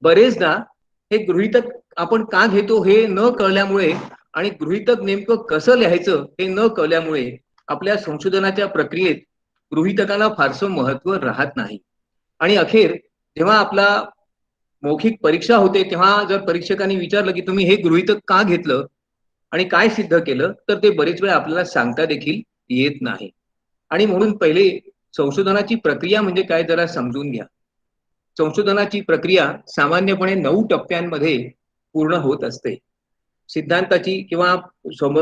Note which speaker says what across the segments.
Speaker 1: बरेचदा हे गृहीतक आपण का घेतो हे न कळल्यामुळे आणि गृहीतक नेमकं कसं लिहायचं हे न कळल्यामुळे आपल्या संशोधनाच्या प्रक्रियेत गृहीतकाला फारसं महत्व राहत नाही. आणि अखेर जेव्हा आपला मौखिक परीक्षा होते तेव्हा जर परीक्षकांनी विचारलं की तुम्ही हे गृहीतक का घेतलं आणि काय सिद्ध केलं, तर ते बरेच वेळा आपल्याला सांगता देखील येत नाही. आणि म्हणून पहिले संशोधनाची प्रक्रिया म्हणजे काय जरा समजून घ्या. संशोधनाची प्रक्रिया सामान्यपणे 9 टप्प्यांमध्ये पूर्ण होत असते. सिद्धांताची किंवा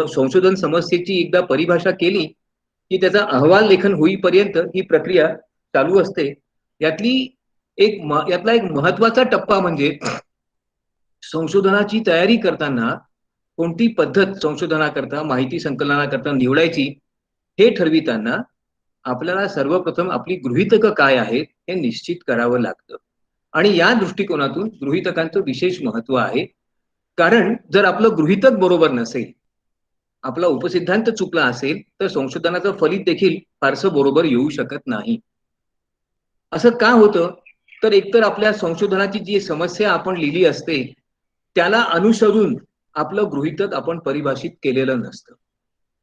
Speaker 1: संशोधन समस्येची एकदा परिभाषा केली की त्याचा अहवाल लेखन होईपर्यंत ही प्रक्रिया चालू असते. यातली यातला एक महत्वाचा टप्पा म्हणजे संशोधनाची तयारी करताना कोणती पद्धत संशोधनाकरता माहिती संकलनाकरता निवडायची हे ठरविताना आपल्याला सर्वप्रथम आपली गृहीतकं काय आहेत हे निश्चित करावं लागतं. आणि या दृष्टिकोनातून गृहीतकांचं विशेष महत्व आहे. कारण जर आपलं गृहीतक बरोबर नसेल, आपला उपसिद्धांत चुकला असेल, तर संशोधनाचं फलित देखील फारसं बरोबर येऊ शकत नाही. असं का होतं? तर एकतर आपल्या संशोधनाची जी समस्या आपण लिहिली असते त्याला अनुसरून आपलं गृहीतक आपण परिभाषित केलेलं नसतं.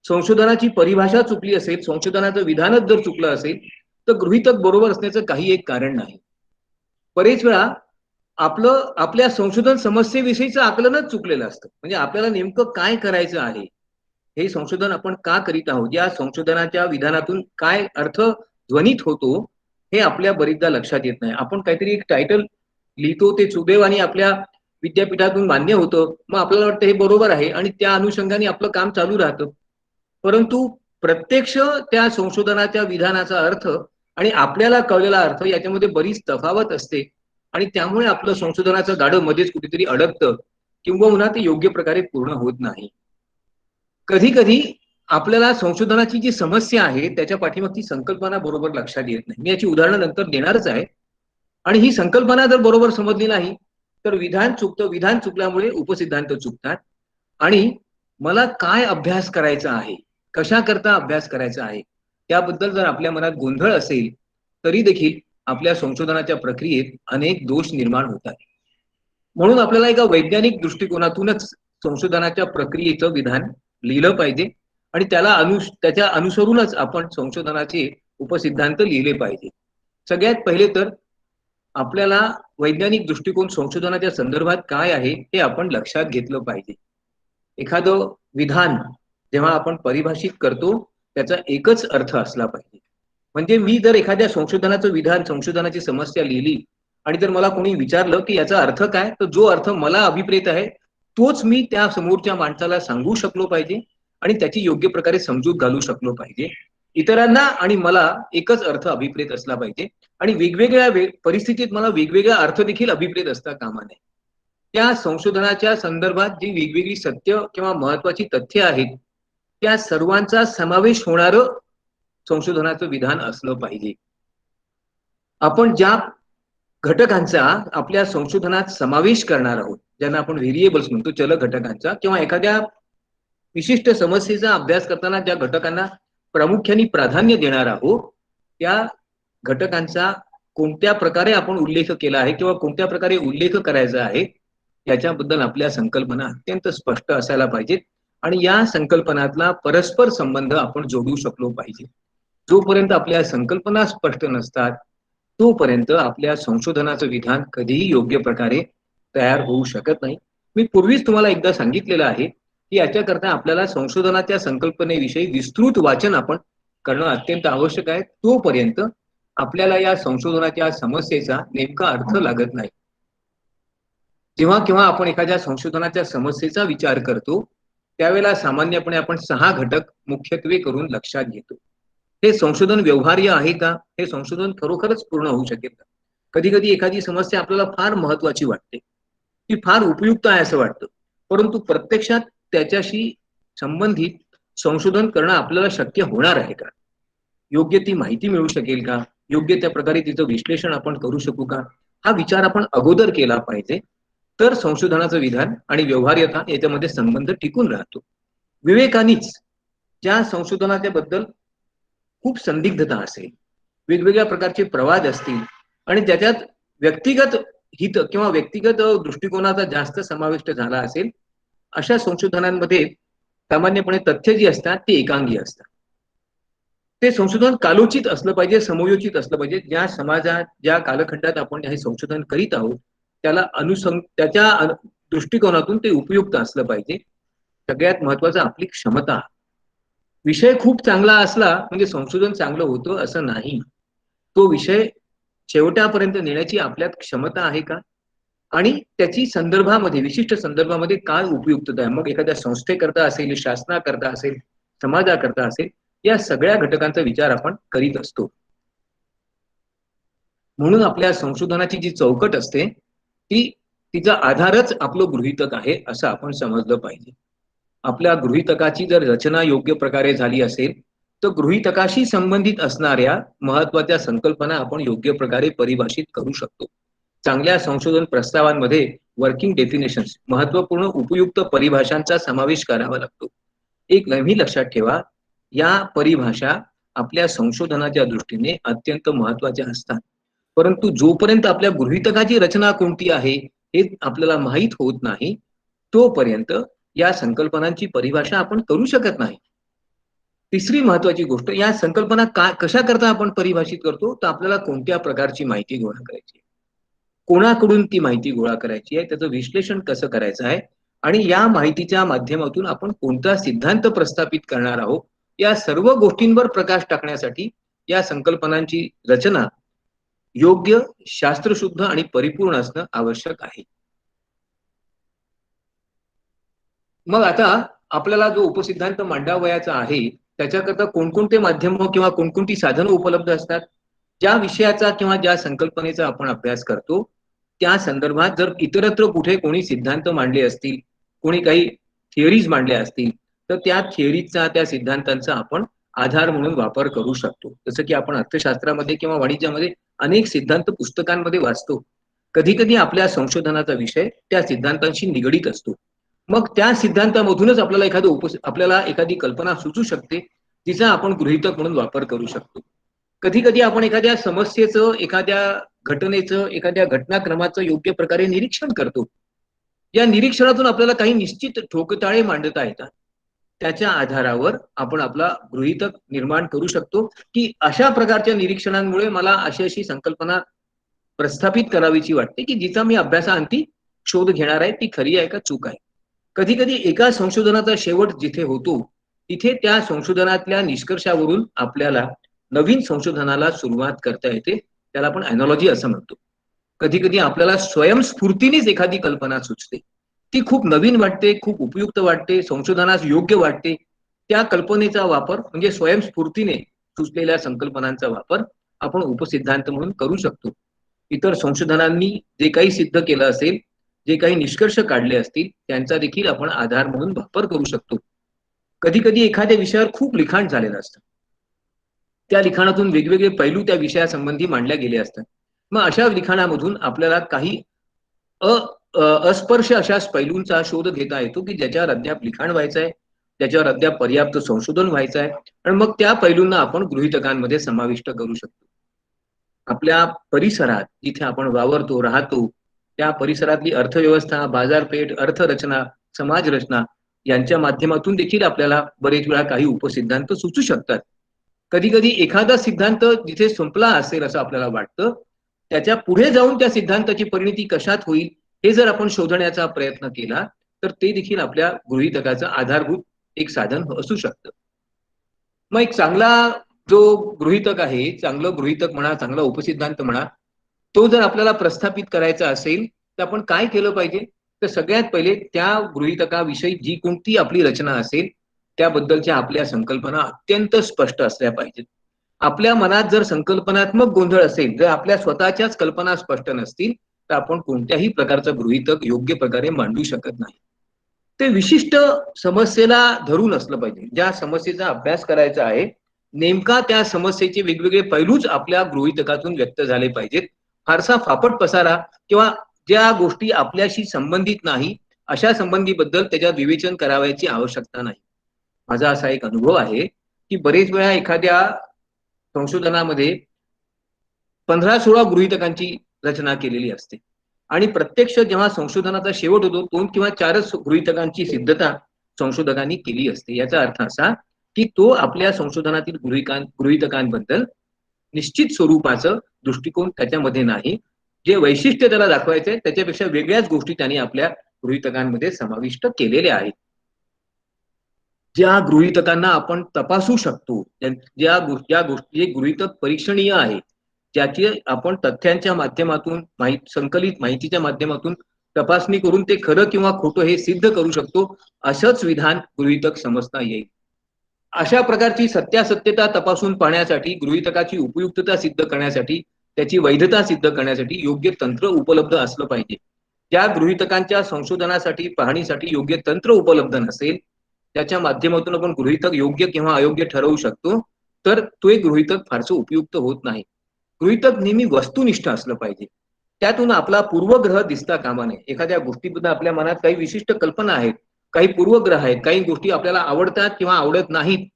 Speaker 1: संशोधनाची परिभाषा चुकली असेल, संशोधनाचं विधानच जर चुकलं असेल, तर गृहीतक बरोबर असण्याचं काही एक कारण नाही. बरेच वेळा आपल्या संशोधन समस्येविषयीचं आकलनच चुकलेलं असतं. म्हणजे आपल्याला नेमकं काय करायचं आहे, हे संशोधन आपण का करीत आहोत, या संशोधनाच्या विधानातून काय अर्थ ध्वनित होतो, हे आपल्या बरीचदा लक्षात येत नाही. आपण काहीतरी एक टायटल लिहितो, ते सुदैवाने आपल्या विद्यापीठातून मान्य होतं. मग आपल्याला वाटतं हे बरोबर आहे आणि त्या अनुषंगाने आपलं काम चालू राहतं. परंतु प्रत्यक्ष त्या संशोधनाच्या विधानाचा अर्थ आणि आपल्याला कळलेला अर्थ याच्यामध्ये बरीच तफावत असते आणि त्यामुळे आपलं संशोधनाचं गाडं मध्येच कुठेतरी अडकतं किंबहुना ते योग्य प्रकारे पूर्ण होत नाही. कधी कधी आपल्याला संशोधनाची जी समस्या आहे त्याच्या पाठीमागची संकल्पना बरोबर लक्षात येत नाही. मी याची उदाहरणं नंतर देणारच आहे. आणि ही संकल्पना जर बरोबर समजली नाही तर विधान चुकतं. विधान चुकल्यामुळे उपसिद्धांत चुकतात. आणि मला काय अभ्यास करायचा आहे, कशाकरता अभ्यास करायचा आहे, त्याबद्दल जर आपल्या मनात गोंधळ असेल तरी देखील आपल्या संशोधनाच्या प्रक्रियेत अनेक दोष निर्माण होतात. म्हणून आपल्याला एका वैज्ञानिक दृष्टिकोनातूनच संशोधनाच्या प्रक्रियेचं विधान लिहिलं पाहिजे आणि त्याच्या अनुसरूनच आपण संशोधनाचे उपसिद्धांत लिहिले पाहिजे. सगळ्यात पहिले तर आपल्याला वैज्ञानिक दृष्टिकोन संशोधनाच्या संदर्भात काय आहे हे आपण लक्षात घेतलं पाहिजे. एखादं विधान जेव्हा आपण परिभाषित करतो त्याचा एकच अर्थ असला पाहिजे. म्हणजे मी जर एखाद्या संशोधनाचं विधान, संशोधनाची समस्या लिहिली आणि जर मला कोणी विचारलं की याचा अर्थ काय, तर जो अर्थ मला अभिप्रेत आहे तोच मी त्या समोरच्या माणसाला सांगू शकलो पाहिजे आणि त्याची योग्य प्रकारे समजूत घालू शकलो पाहिजे. इतरांना आणि मला एकच अर्थ अभिप्रेत असला पाहिजे आणि वेगवेगळ्या परिस्थितीत मला वेगवेगळा अर्थ देखील अभिप्रेत असता कामा नये. त्या संशोधनाच्या संदर्भात जी वेगवेगळी सत्य किंवा महत्वाची तथ्य आहेत त्या सर्वांचा समावेश होणारं संशोधनाचं विधान असलं पाहिजे. आपण ज्या घटकांचा आपल्या संशोधनात समावेश करणार आहोत, ज्यांना आपण व्हेरिएबल्स म्हणतो, चल घटकांचा, किंवा एखाद्या विशिष्ट समस्येचा अभ्यास करताना ज्या घटकांना प्रामुख्याने प्राधान्य देणार आहोत त्या घटकांचा कोणत्या प्रकारे आपण उल्लेख केला आहे किंवा कोणत्या प्रकारे उल्लेख करायचा आहे याच्याबद्दल आपल्या संकल्पना अत्यंत स्पष्ट असायला पाहिजेत आणि या संकल्पनातला परस्पर संबंध आपण जोडू शकलो पाहिजे. जोपर्यंत आपल्या संकल्पना स्पष्ट नसतात तोपर्यंत आपल्या संशोधनाचं विधान कधीही योग्य प्रकारे तयार होऊ शकत नाही. मी पूर्वीच तुम्हाला एकदा सांगितलेलं आहे की याच्याकरता आपल्याला संशोधनाच्या संकल्पनेविषयी विस्तृत वाचन आपण करणं अत्यंत आवश्यक आहे. तोपर्यंत आपल्याला या संशोधनाच्या समस्येचा नेमका अर्थ लागत नाही. जेव्हा केव्हा आपण एखाद्या संशोधनाच्या समस्येचा विचार करतो त्यावेळेला सामान्यपणे आपण 6 घटक मुख्यत्वे करून लक्षात घेतो. हे संशोधन व्यवहार्य आहे का, हे संशोधन खरोखरच पूर्ण होऊ शकेल का. कधी कधी एखादी समस्या आपल्याला फार महत्वाची वाटते, ती फार उपयुक्त आहे असं वाटतं, परंतु प्रत्यक्षात त्याच्याशी संबंधित संशोधन करणं आपल्याला शक्य होणार आहे का, योग्य ती माहिती मिळू शकेल का, योग्य त्या प्रकारे तिचं विश्लेषण आपण करू शकू का, हा विचार आपण अगोदर केला पाहिजे. तर संशोधनाचं विधान आणि व्यवहार्यता याच्यामध्ये संबंध टिकून राहतो. विवेकानीच ज्या संशोधनाच्या बद्दल खूप संदिग्धता असेल, वेगवेगळ्या प्रकारचे प्रवाद असतील आणि त्याच्यात व्यक्तिगत हित किंवा व्यक्तिगत दृष्टिकोनाचा जास्त समाविष्ट झाला असेल अशा संशोधनांमध्ये सामान्यपणे तथ्य जी असतात ती एकांगी असतात. ते संशोधन कालोचित असलं पाहिजे, समयोचित असलं पाहिजे. ज्या समाजात ज्या कालखंडात आपण हे संशोधन करीत आहोत त्याला त्याच्या दृष्टिकोनातून ते उपयुक्त असलं पाहिजे. सगळ्यात महत्वाचं आपली क्षमता. विषय खूप चांगला असला म्हणजे संशोधन चांगलं होतं असं नाही. तो विषय शेवटापर्यंत नेण्याची आपल्यात क्षमता आहे का, आणि त्याची संदर्भामध्ये विशिष्ट संदर्भामध्ये काय उपयुक्तता आहे. मग एखाद्या संस्थेकरता असेल, शासनाकरता असेल, समाजाकरता असेल, या सगळ्या घटकांचा विचार आपण करीत असतो. म्हणून आपल्या संशोधनाची जी चौकट असते ती तिचा आधारच आपलं गृहीतक आहे असं आपण समजलं पाहिजे. आपल्या गृहीतकाची जर रचना योग्य प्रकारे झाली असेल तर गृहीतकाशी संबंधित असणाऱ्या महत्वाच्या संकल्पना आपण योग्य प्रकारे परिभाषित करू शकतो. चांगल्या संशोधन प्रस्तावांमध्ये वर्किंग डेफिनेशन्स, महत्वपूर्ण उपयुक्त परिभाषांचा समावेश करावा लागतो. एक नेहमी लक्षात ठेवा, या परिभाषा आपल्या संशोधनाच्या दृष्टीने अत्यंत महत्वाच्या असतात. परंतु जोपर्यंत आपल्या गृहीतकाची रचना कोणती आहे हे आपल्याला माहीत होत नाही तोपर्यंत या संकल्पनांची परिभाषा आपण करू शकत नाही. तिसरी महत्वाची गोष्ट, या संकल्पना कशा करता आपण परिभाषित करतो, तर आपल्याला कोणत्या प्रकारची माहिती गोळा करायची, कोणाकडून ती माहिती गोळा करायची आहे, त्याचं विश्लेषण कसं करायचं आहे, आणि या माहितीच्या माध्यमातून आपण कोणता सिद्धांत प्रस्थापित करणार आहोत, या सर्व गोष्टींवर प्रकाश टाकण्यासाठी या संकल्पनांची रचना योग्य, शास्त्रशुद्ध आणि परिपूर्ण असणं आवश्यक आहे. मग आता आपल्याला जो उपसिद्धांत मांडावयाचा आहे त्याच्याकरता कोणकोणते माध्यम किंवा कोणकोणती साधनं उपलब्ध असतात. ज्या विषयाचा किंवा ज्या संकल्पनेचा आपण अभ्यास करतो त्या संदर्भात जर इतरत्र कुठे कोणी सिद्धांत मांडले असतील, कोणी काही थिअरीज मांडल्या असतील, तर त्या थिअरीजचा, त्या सिद्धांतांचा आपण आधार म्हणून वापर करू शकतो. जसं की आपण अर्थशास्त्रामध्ये किंवा वाणिज्यामध्ये अनेक सिद्धांत पुस्तकांमध्ये वाचतो. कधी कधी आपल्या संशोधनाचा विषय त्या सिद्धांतांशी निगडीत असतो. मग त्या सिद्धांतामधूनच आपल्याला एखादी कल्पना सुचू शकते तिचा आपण गृहीतक म्हणून वापर करू शकतो. कधी कधी आपण एखाद्या समस्येचं, एखाद्या घटनेचं, एखाद्या घटनाक्रमाचं योग्य प्रकारे निरीक्षण करतो. या निरीक्षणातून आपल्याला काही निश्चित ठोकताळे मांडता येतात. त्याच्या आधारावर आपण आपला गृहीतक निर्माण करू शकतो की अशा प्रकारच्या निरीक्षणांमुळे मला अशी अशी संकल्पना प्रस्थापित करावीची वाटते की जिचा मी अभ्यासाअंती शोध घेणार आहे ती खरी आहे का चूक आहे. कधी कधी एका संशोधनाचा शेवट जिथे होतो तिथे त्या संशोधनातल्या निष्कर्षावरून आपल्याला नवीन संशोधनाला सुरुवात करता येते. त्याला आपण अॅनॉलॉजी असं म्हणतो. कधी कधी आपल्याला स्वयंस्फूर्तीनेच एखादी कल्पना सुचते, ती खूप नवीन वाटते, खूप उपयुक्त वाटते, संशोधनास योग्य वाटते. त्या कल्पनेचा वापर म्हणजे स्वयंस्फूर्तीने सुचलेल्या संकल्पनांचा वापर आपण उपसिद्धांत म्हणून करू शकतो. इतर संशोधनांनी जे काही सिद्ध केलं असेल, जे काही निष्कर्ष काढले असतील त्यांचा देखील आपण आधार म्हणून वापर करू शकतो. कधी कधी एखाद्या विषयावर खूप लिखाण झालेलं असतं, त्या लिखाणातून वेगवेगळे पैलू त्या विषयासंबंधी मांडल्या गेले असतात. मग अशा लिखाणामधून आपल्याला काही अस्पर्श अशा पैलूंचा शोध घेता येतो की ज्याच्यावर अद्याप लिखाण व्हायचं आहे, त्याच्यावर अद्याप पर्याप्त संशोधन व्हायचं आहे, आणि मग त्या पैलूंना आपण गृहीतकांमध्ये समाविष्ट करू शकतो. आपल्या परिसरात जिथे आपण वावरतो, राहतो, त्या परिसरातली अर्थव्यवस्था, बाजारपेठ, अर्थरचना, समाजरचना यांच्या माध्यमातून देखील आपल्याला बरेच वेळा काही उपसिद्धांत सुचू शकतात. कधी कधी एखादा सिद्धांत जिथे संपला असेल असं आपल्याला वाटतं, त्याच्या पुढे जाऊन त्या सिद्धांताची परिणती कशात होईल हे जर आपण शोधण्याचा प्रयत्न केला तर ते देखील आपल्या गृहीतकाचं आधारभूत एक साधन असू शकतं. मग एक चांगला जो गृहीतक आहे, चांगलं गृहीतक म्हणा, चांगला उपसिद्धांत म्हणा, तो जर आपल्याला प्रस्थापित करायचा असेल तर आपण काय केलं पाहिजे, तर सगळ्यात पहिले त्या गृहीतकाविषयी जी कोणती आपली रचना असेल त्याबद्दलच्या आपल्या संकल्पना अत्यंत स्पष्ट असल्या पाहिजेत. आपल्या मनात जर संकल्पनात्मक गोंधळ असेल, जर आपल्या स्वतःच्याच कल्पना स्पष्ट नसतील तर आपण कोणत्याही प्रकारचं गृहीतक योग्य प्रकारे मांडू शकत नाही. ते विशिष्ट समस्येला धरून असलं पाहिजे. ज्या समस्येचा अभ्यास करायचा आहे नेमका त्या समस्येचे वेगवेगळे पैलूच आपल्या गृहीतकातून व्यक्त झाले पाहिजेत. फारसा फापट पसारा किंवा ज्या गोष्टी आपल्याशी संबंधित नाही अशा संबंधीबद्दल त्याच्यात विवेचन करावयाची आवश्यकता नाही. माझा असा एक अनुभव आहे की बरेच वेळा एखाद्या संशोधनामध्ये 15-16 गृहीतकांची रचना केलेली असते आणि प्रत्यक्ष जेव्हा संशोधनाचा शेवट होतो 2 किंवा 4च गृहीतकांची सिद्धता संशोधकांनी केली असते. याचा अर्थ असा की तो आपल्या संशोधनातील गृहीतकांबद्दल निश्चित स्वरूपाचं दृष्टिकोन त्याच्यामध्ये नाही. जे वैशिष्ट्य त्याला दाखवायचंय त्याच्यापेक्षा वेगळ्याच गोष्टी त्यांनी आपल्या गृहीतकांमध्ये समाविष्ट केलेल्या आहेत. ज्या गृहीतकांना आपण तपासू शकतो, ज्या गोष्टी जे गृहीतक परीक्षणीय आहे, ज्याची आपण तथ्यांच्या माध्यमातून संकलित माहितीच्या माध्यमातून तपासणी करून ते खरं किंवा खोटं हे सिद्ध करू शकतो, असंच विधान गृहीतक समजता येईल. अशा प्रकारची सत्यासत्यता तपासून पाहण्यासाठी, गृहीतकाची उपयुक्तता सिद्ध करण्यासाठी, त्याची वैधता सिद्ध करण्यासाठी योग्य तंत्र उपलब्ध असलं पाहिजे. ज्या गृहीतकांच्या संशोधनासाठी पाहणीसाठी योग्य तंत्र उपलब्ध नसेल, त्याच्या माध्यमातून आपण गृहीतक योग्य किंवा अयोग्य ठरवू शकतो, तर तो एक गृहीतक फारसं उपयुक्त होत नाही. गृहीतक नेहमी वस्तुनिष्ठ असलं पाहिजे. त्यातून आपला पूर्वग्रह दिसता कामा नये. एखाद्या गोष्टीबद्दल आपल्या मनात काही विशिष्ट कल्पना आहेत, काही पूर्वग्रह आहेत, काही गोष्टी आपल्याला आवडतात किंवा आवडत नाहीत.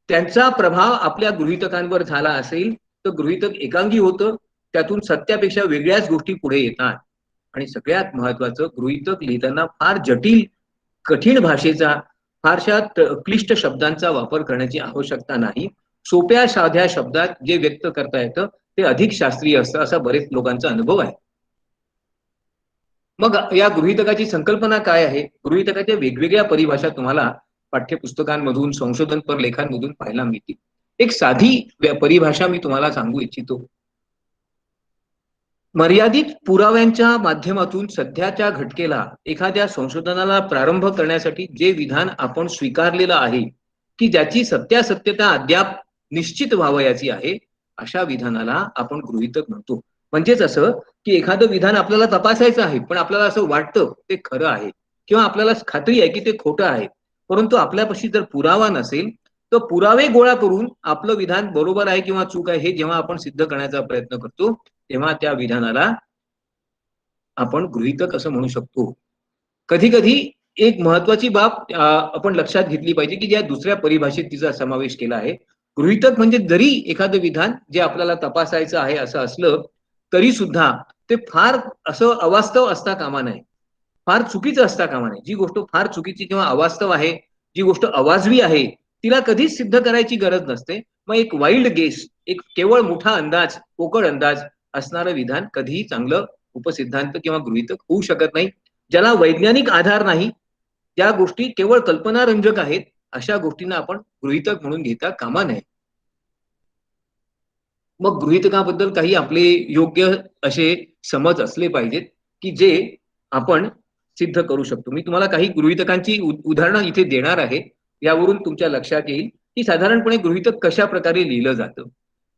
Speaker 1: त्यांचा प्रभाव आपल्या गृहीतकांवर झाला असेल तर गृहीतक एकांगी होतं, त्यातून सत्यापेक्षा वेगळ्याच गोष्टी पुढे येतात. आणि सगळ्यात महत्वाचं, गृहीतक लिहिताना फार जटिल कठीण भाषेचा, फारशा क्लिष्ट शब्दांचा वापर करण्याची आवश्यकता नाही. सोप्या साध्या शब्दात जे व्यक्त करता येतं ते अधिक शास्त्रीय असतं, असा बरेच लोकांचा अनुभव आहे. मग या गृहीतकाची संकल्पना काय आहे? गृहीतकाच्या वेगवेगळ्या परिभाषा तुम्हाला पाठ्यपुस्तकांमधून, संशोधनपर लेखांमधून पाहायला मिळतील. एक साधी परिभाषा मी तुम्हाला सांगू इच्छितो. मर्यादित पुराव्यांच्या माध्यमातून सध्याच्या घटनेला, एखाद्या संशोधनाला प्रारंभ करण्यासाठी जे विधान आपण स्वीकारलेलं आहे की ज्याची सत्यासत्यता अद्याप निश्चित व्हावयाची आहे, अशा विधानाला आपण गृहीतक म्हणतो. म्हणजेच असं की एखादं विधान आपल्याला तपासायचं आहे, पण आपल्याला असं वाटतं ते खरं आहे किंवा आपल्याला खात्री आहे की ते खोटं आहे, परंतु आपल्यापाशी जर पुरावा नसेल तर पुरावे गोळा करून आपलं विधान बरोबर आहे किंवा चूक आहे हे जेव्हा आपण सिद्ध करण्याचा प्रयत्न करतो, तेव्हा त्या विधानाला आपण गृहीतक असं म्हणू शकतो. कधी कधी एक महत्वाची बाब आपण लक्षात घेतली पाहिजे की ज्या दुसऱ्या परिभाषेत तिचा समावेश केला आहे. गृहीतक म्हणजे जरी एखादं विधान जे आपल्याला तपासायचं आहे असं असलं तरी सुद्धा ते फार असं अवास्तव असता कामा नये, फार चुकीचं असता कामा नये. जी गोष्ट फार चुकीची किंवा अवास्तव आहे, जी गोष्ट अवाजवी आहे, तिला कधीच सिद्ध करायची गरज नसते. मग एक वाईल्ड गेस, एक केवळ मोठा अंदाज, पोकळ अंदाज असणारं विधान कधीही चांगलं उपसिद्धांत किंवा गृहीतक होऊ शकत नाही. ज्याला वैज्ञानिक आधार नाही, ज्या गोष्टी केवळ कल्पनारंजक आहेत, अशा गोष्टींना आपण गृहीतक म्हणून घेता कामा नये. मग गृहीतकाबद्दल काही आपले योग्य असे समज असले पाहिजेत की जे आपण सिद्ध करू शकतो. मी तुम्हाला काही गृहीतकांची उदाहरणं इथे देणार आहे. यावरून तुमच्या लक्षात येईल की साधारणपणे गृहीतक कशा प्रकारे लिहिलं जातं.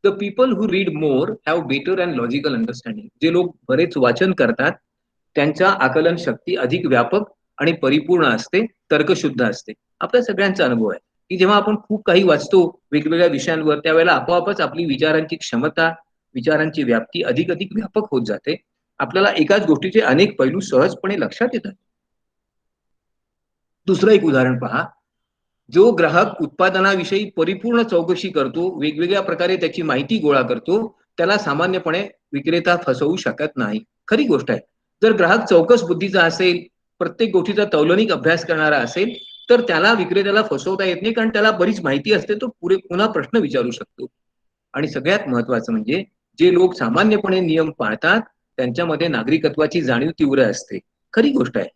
Speaker 1: The people who read more have better and logical understanding. जे लोक बरेच वाचन करतात त्यांच्या आकलन शक्ती अधिक व्यापक आणि परिपूर्ण असते, तर्कशुद्ध असते. आपल्या सगळ्यांचा अनुभव आहे की जेव्हा आपण खूप काही वाचतो वेगवेगळ्या विषयांवर, त्यावेळेला आपोआपच आपली विचारांची क्षमता, विचारांची व्याप्ती अधिक अधिक व्यापक होत जाते. आपल्याला एकाच गोष्टीचे अनेक पैलू सहजपणे लक्षात येतात. दुसरं एक उदाहरण पहा. जो ग्राहक उत्पादनाविषयी परिपूर्ण चौकशी करतो, वेगवेगळ्या प्रकारे त्याची माहिती गोळा करतो, त्याला सामान्यपणे विक्रेता फसवू शकत नाही. खरी गोष्ट आहे. जर ग्राहक चौकस बुद्धीचा असेल, प्रत्येक गोष्टीचा तौलनिक अभ्यास करणारा असेल, तर त्याला विक्रेत्याला फसवता येत नाही, कारण त्याला बरीच माहिती असते. तो पुन्हा प्रश्न विचारू शकतो. आणि सगळ्यात महत्वाचं म्हणजे जे लोक सामान्यपणे नियम पाळतात त्यांच्यामध्ये नागरिकत्वाची जाणीव तीव्र असते. खरी गोष्ट आहे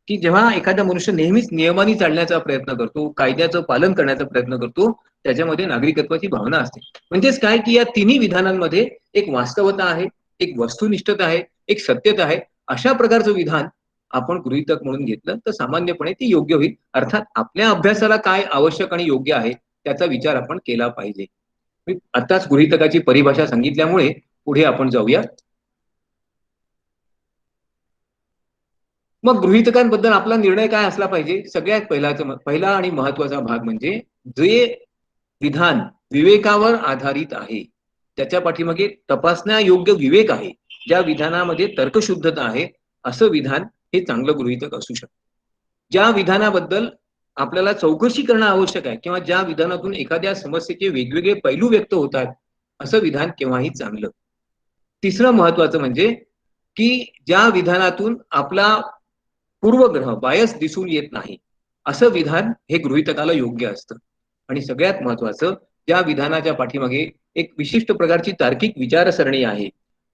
Speaker 1: की जेव्हा एखादा मनुष्य नेहमीच नियमाने चालण्याचा प्रयत्न करतो, कायद्याचं पालन करण्याचा प्रयत्न करतो, त्याच्यामध्ये नागरिकत्वाची भावना असते. म्हणजेच काय की या तिन्ही विधानांमध्ये एक वास्तवता आहे, एक वस्तुनिष्ठता आहे, एक सत्यता आहे. अशा प्रकारचं विधान आपण गृहीतक म्हणून घेतलं तर सामान्यपणे ती योग्य होईल. अर्थात आपल्या अभ्यासाला काय आवश्यक आणि योग्य आहे त्याचा विचार आपण केला पाहिजे. मी आताच गृहीतकाची परिभाषा सांगितल्यामुळे पुढे आपण जाऊया. मग गृहीतकांबद्दल आपला निर्णय काय असला पाहिजे? सगळ्यात पहिला आणि महत्वाचा भाग म्हणजे जे विधान विवेकावर आधारित आहे, त्याच्या पाठीमागे तपासण्यायोग्य विवेक आहे, ज्या विधानामध्ये तर्कशुद्धता आहे, असं विधान हे चांगलं गृहीतक असू शकतं. ज्या विधानाबद्दल आपल्याला चौकशी करणं आवश्यक आहे किंवा ज्या विधानातून एखाद्या समस्येचे वेगवेगळे पैलू व्यक्त होतात, असं विधान केव्हाही चांगलं. तिसरं महत्वाचं म्हणजे की ज्या विधानातून आपला पूर्वग्रह बायस दिसून येत नाही असं विधान हे गृहीतकाला योग्य असतं. आणि सगळ्यात महत्वाचं, त्या विधानाच्या पाठीमागे एक विशिष्ट प्रकारची तार्किक विचारसरणी आहे,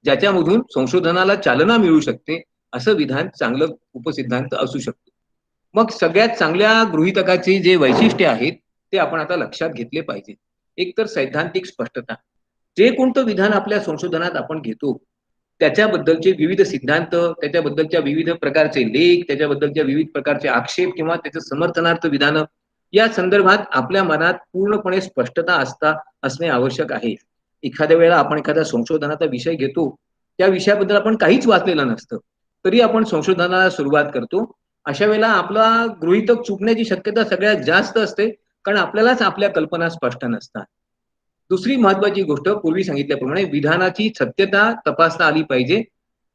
Speaker 1: ज्याच्यामधून संशोधनाला चालना मिळू शकते, असं विधान चांगलं उपसिद्धांत असू शकतं. मग सगळ्यात चांगल्या गृहीतकाचे जे वैशिष्ट्य आहेत ते आपण आता लक्षात घेतले पाहिजे. एक तर सैद्धांतिक स्पष्टता. जे कोणतं विधान आपल्या संशोधनात आपण घेतो त्याच्याबद्दलचे विविध सिद्धांत, त्याच्याबद्दलच्या विविध प्रकारचे लेख, त्याच्याबद्दलच्या विविध प्रकारचे आक्षेप किंवा त्याच्या समर्थनार्थ विधानं, या संदर्भात आपल्या मनात पूर्णपणे स्पष्टता असणे आवश्यक आहे. एखाद्या वेळेला आपण एखाद्या संशोधनाचा विषय घेतो, त्या विषयाबद्दल आपण काहीच वाचलेलं नसतं, तरी आपण संशोधनाला सुरुवात करतो. अशा वेळेला आपला गृहीतक चुकण्याची शक्यता सगळ्यात जास्त असते, कारण आपल्यालाच आपल्या कल्पना स्पष्ट नसतात. दुसरी महत्वाची गोष्ट, पूर्वी सांगितल्याप्रमाणे विधानाची सत्यता तपासता आली पाहिजे.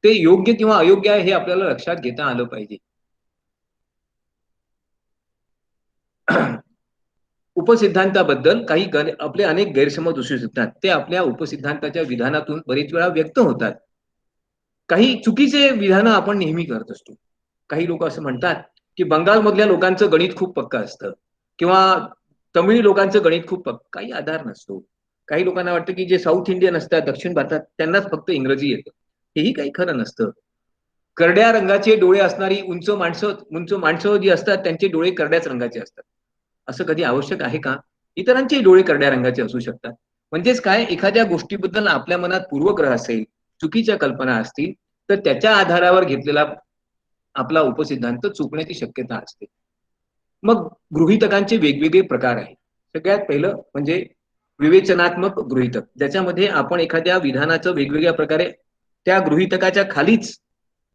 Speaker 1: ते योग्य किंवा अयोग्य आहे हे आपल्याला लक्षात घेता आलं पाहिजे. उपसिद्धांताबद्दल काही आपले अनेक गैरसमज असू शकतात. ते आपल्या उपसिद्धांताच्या विधानातून बरेच वेळा व्यक्त होतात. काही चुकीचे विधानं आपण नेहमी करत असतो. काही लोक असं म्हणतात की बंगालमधल्या लोकांचं गणित खूप पक्का असतं किंवा तमिळ लोकांचं गणित खूप पक्का. काही आधार नसतो. काही लोकांना वाटतं की जे साऊथ इंडियन असतात, दक्षिण भारतात, त्यांनाच फक्त इंग्रजी येतं. हेही काही खरं नसतं. करड्या रंगाचे डोळे असणारी उंच माणसं जी असतात त्यांचे डोळे करड्याच रंगाचे असतात. असं कधी आवश्यक आहे का? इतरांचे डोळे करड्या रंगाचे असू शकतात. म्हणजेच काय, एखाद्या गोष्टीबद्दल आपल्या मनात पूर्वग्रह असेल, चुकीच्या कल्पना असतील, तर त्याच्या आधारावर घेतलेला आपला उपसिद्धांत चुकण्याची शक्यता असते. मग गृहीतकांचे वेगवेगळे प्रकार आहेत. सगळ्यात पहिलं म्हणजे विवेचनात्मक गृहीतक, ज्याच्यामध्ये आपण एखाद्या विधानाचं वेगवेगळ्या प्रकारे त्या गृहीतकाच्या खालीच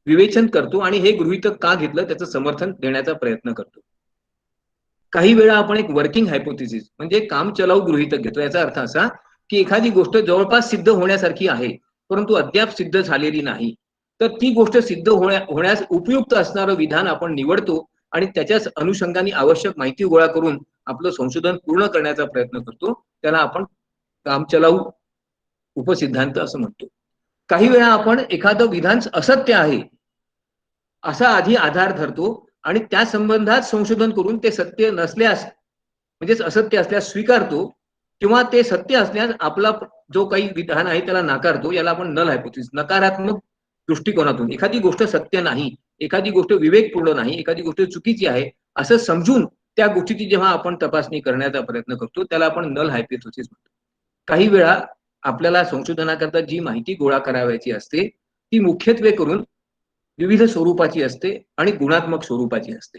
Speaker 1: विवेचन करतो आणि हे गृहीतक का घेतलं त्याचं समर्थन देण्याचा प्रयत्न करतो. काही वेळा आपण एक वर्किंग हायपोथिसिस म्हणजे काम चलाऊ गृहीतक घेतो. याचा अर्थ असा की एखादी गोष्ट जवळपास सिद्ध होण्यासारखी आहे, परंतु अद्याप सिद्ध झालेली नाही, तर ती गोष्ट सिद्ध होण्यास उपयुक्त असणारं विधान आपण निवडतो आणि त्याच्याच अनुषंगाने आवश्यक माहिती गोळा करून आपलं संशोधन पूर्ण करण्याचा प्रयत्न करतो. त्याला आपण कामचलाऊ उपसिद्धांत असं म्हणतो. काही वेळा आपण एखादं विधान असत्य आहे असा आधी आधार धरतो आणि त्या संबंधात संशोधन करून ते सत्य नसल्यास, म्हणजेच असत्य असल्यास स्वीकारतो किंवा ते सत्य असल्यास आपला जो काही विधान आहे त्याला नाकारतो. याला आपण नल हायपोथिसिस, नकारात्मक दृष्टिकोनातून एखादी गोष्ट सत्य नाही, एखादी गोष्ट विवेकपूर्ण नाही, एखादी गोष्ट चुकीची आहे असं समजून त्या गोष्टीची जेव्हा आपण तपासणी करण्याचा प्रयत्न करतो त्याला आपण नल हायपोथिसिस म्हणतो. काही वेळा आपल्याला संशोधनाकरता जी माहिती गोळा करावयाची असते ती मुख्यत्वे करून विविध स्वरूपाची असते आणि गुणात्मक स्वरूपाची असते.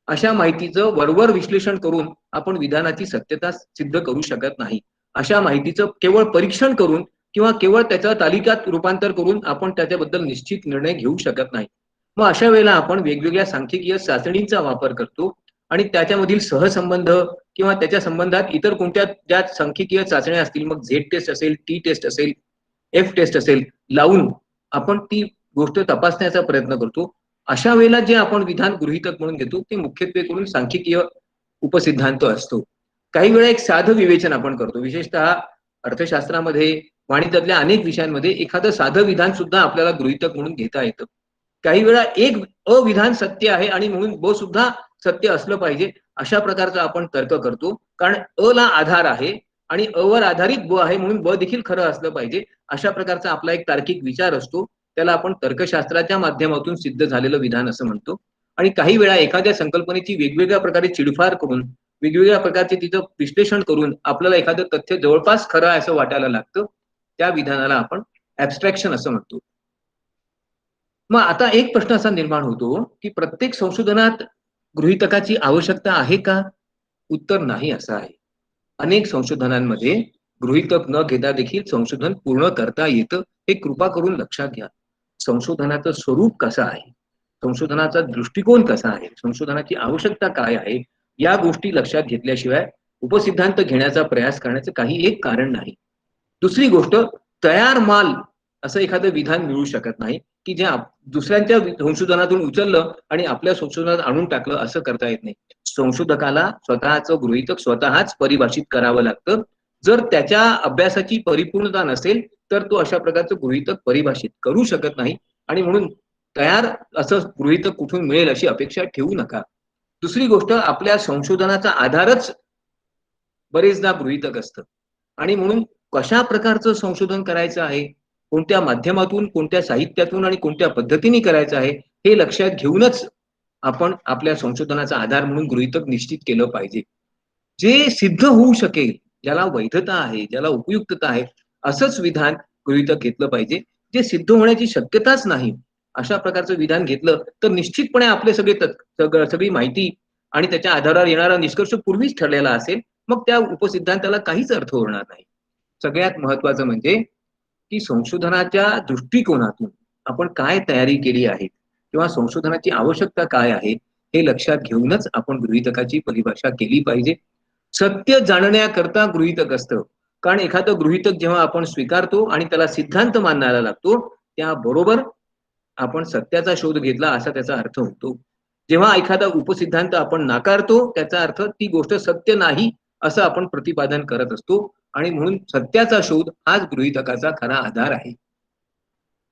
Speaker 1: अशा माहितीचं वरवर विश्लेषण करून आपण विधानाची सत्यता सिद्ध करू शकत नाही. अशा माहितीचं केवळ परीक्षण करून किंवा केवळ त्याच्या तालिकात रूपांतर करून आपण त्याच्याबद्दल निश्चित निर्णय घेऊ शकत नाही. मग अशा वेळेला आपण वेगवेगळ्या सांख्यिकीय चाचणींचा वापर करतो आणि त्याच्यामधील सहसंबंध किंवा त्याच्या संबंधात इतर कोणत्या ज्या सांख्यिकीय चाचण्या असतील, मग झेड टेस्ट असेल, टी टेस्ट असेल, एफ टेस्ट असेल, लावून आपण ती गोष्ट तपासण्याचा प्रयत्न करतो. अशा वेळेला जे आपण विधान गृहीतक म्हणून घेतो ते मुख्यत्वे करून सांख्यिकीय उपसिद्धांत असतो. काही वेळा एक साधं विवेचन आपण करतो. विशेषतः अर्थशास्त्रामध्ये, वाणिज्यातल्या अनेक विषयांमध्ये एखादं साधं विधान सुद्धा आपल्याला गृहीतक म्हणून घेता येतं. काही वेळा एक अविधान सत्य आहे आणि म्हणून ब सुद्धा सत्य असलं पाहिजे अशा प्रकारचा आपण तर्क करतो, कारण अ ला आधार आहे आणि अ वर आधारित ब आहे म्हणून ब देखील खरं असलं पाहिजे. अशा प्रकारचा आपला एक तार्किक विचार असतो. त्याला आपण तर्कशास्त्राच्या माध्यमातून सिद्ध झालेलं विधान असं म्हणतो. आणि काही वेळा एखाद्या संकल्पनेची वेगवेगळ्या प्रकारे चिडफाड करून, वेगवेगळ्या प्रकारचे तिचं विश्लेषण करून आपल्याला एखादं तथ्य जवळपास खरं आहे असं वाटायला लागतं. त्या विधानाला आपण ऍब्स्ट्रॅक्शन असं म्हणतो. मग आता एक प्रश्न असा निर्माण होतो की प्रत्येक संशोधनात गृहीतकाची आवश्यकता आहे का? उत्तर नाही असं आहे. अनेक संशोधनांमध्ये गृहीतक न घेता देखील संशोधन पूर्ण करता येतं. हे कृपा करून लक्षात घ्या. संशोधनाचं स्वरूप कसं आहे, संशोधनाचा दृष्टिकोन कसा आहे, संशोधनाची आवश्यकता काय आहे, या गोष्टी लक्षात घेतल्याशिवाय उपसिद्धांत घेण्याचा प्रयास करण्याचं काही एक कारण नाही. दुसरी गोष्ट, तयार माल असं एखादं विधान मिळू शकत नाही की जे दुसऱ्यांच्या संशोधनातून उचललं आणि आपल्या संशोधनात आणून टाकलं, असं करता येत नाही. संशोधकाला स्वतःचं गृहीतक स्वतःच परिभाषित करावं लागतं. जर त्याच्या अभ्यासाची परिपूर्णता नसेल तर तो अशा प्रकारचं गृहीतक परिभाषित करू शकत नाही. आणि म्हणून तयार असं गृहीतक कुठून मिळेल अशी अपेक्षा ठेवू नका. दुसरी गोष्ट, आपल्या संशोधनाचा आधारच बरेचदा गृहीतक असतं आणि म्हणून कशा प्रकारचं संशोधन करायचं आहे, कोणत्या माध्यमातून, कोणत्या साहित्यातून आणि कोणत्या पद्धतीने करायचं आहे, हे लक्षात घेऊनच आपण आपल्या संशोधनाचा आधार म्हणून गृहीतक निश्चित केलं पाहिजे. जे सिद्ध होऊ शकेल, ज्याला वैधता आहे, ज्याला उपयुक्तता आहे, असंच विधान गृहीतक घेतलं पाहिजे. जे सिद्ध होण्याची शक्यताच नाही, अशा प्रकारचं विधान घेतलं तर निश्चितपणे आपले सगळी माहिती आणि त्याच्या आधारावर येणारा निष्कर्ष पूर्वीच ठरलेला असेल. मग त्या उपसिद्धांताला काहीच अर्थ उरणार नाही. सगळ्यात महत्वाचं म्हणजे की संशोधनाच्या दृष्टिकोनातून आपण काय तयारी केली आहे किंवा संशोधनाची आवश्यकता काय आहे, हे लक्षात घेऊनच आपण गृहीतकाची परिभाषा केली पाहिजे. सत्य जाणण्याकरता गृहीतक असतं. कारण एखादं गृहीतक जेव्हा आपण स्वीकारतो आणि त्याला सिद्धांत मानायला लागतो, त्याबरोबर आपण सत्याचा शोध घेतला असा त्याचा अर्थ होतो. जेव्हा एखादा उपसिद्धांत आपण नाकारतो, त्याचा अर्थ ती गोष्ट सत्य नाही असं आपण प्रतिपादन करत असतो आणि म्हणून सत्याचा शोध हाच गृहीतकाचा खरा आधार आहे.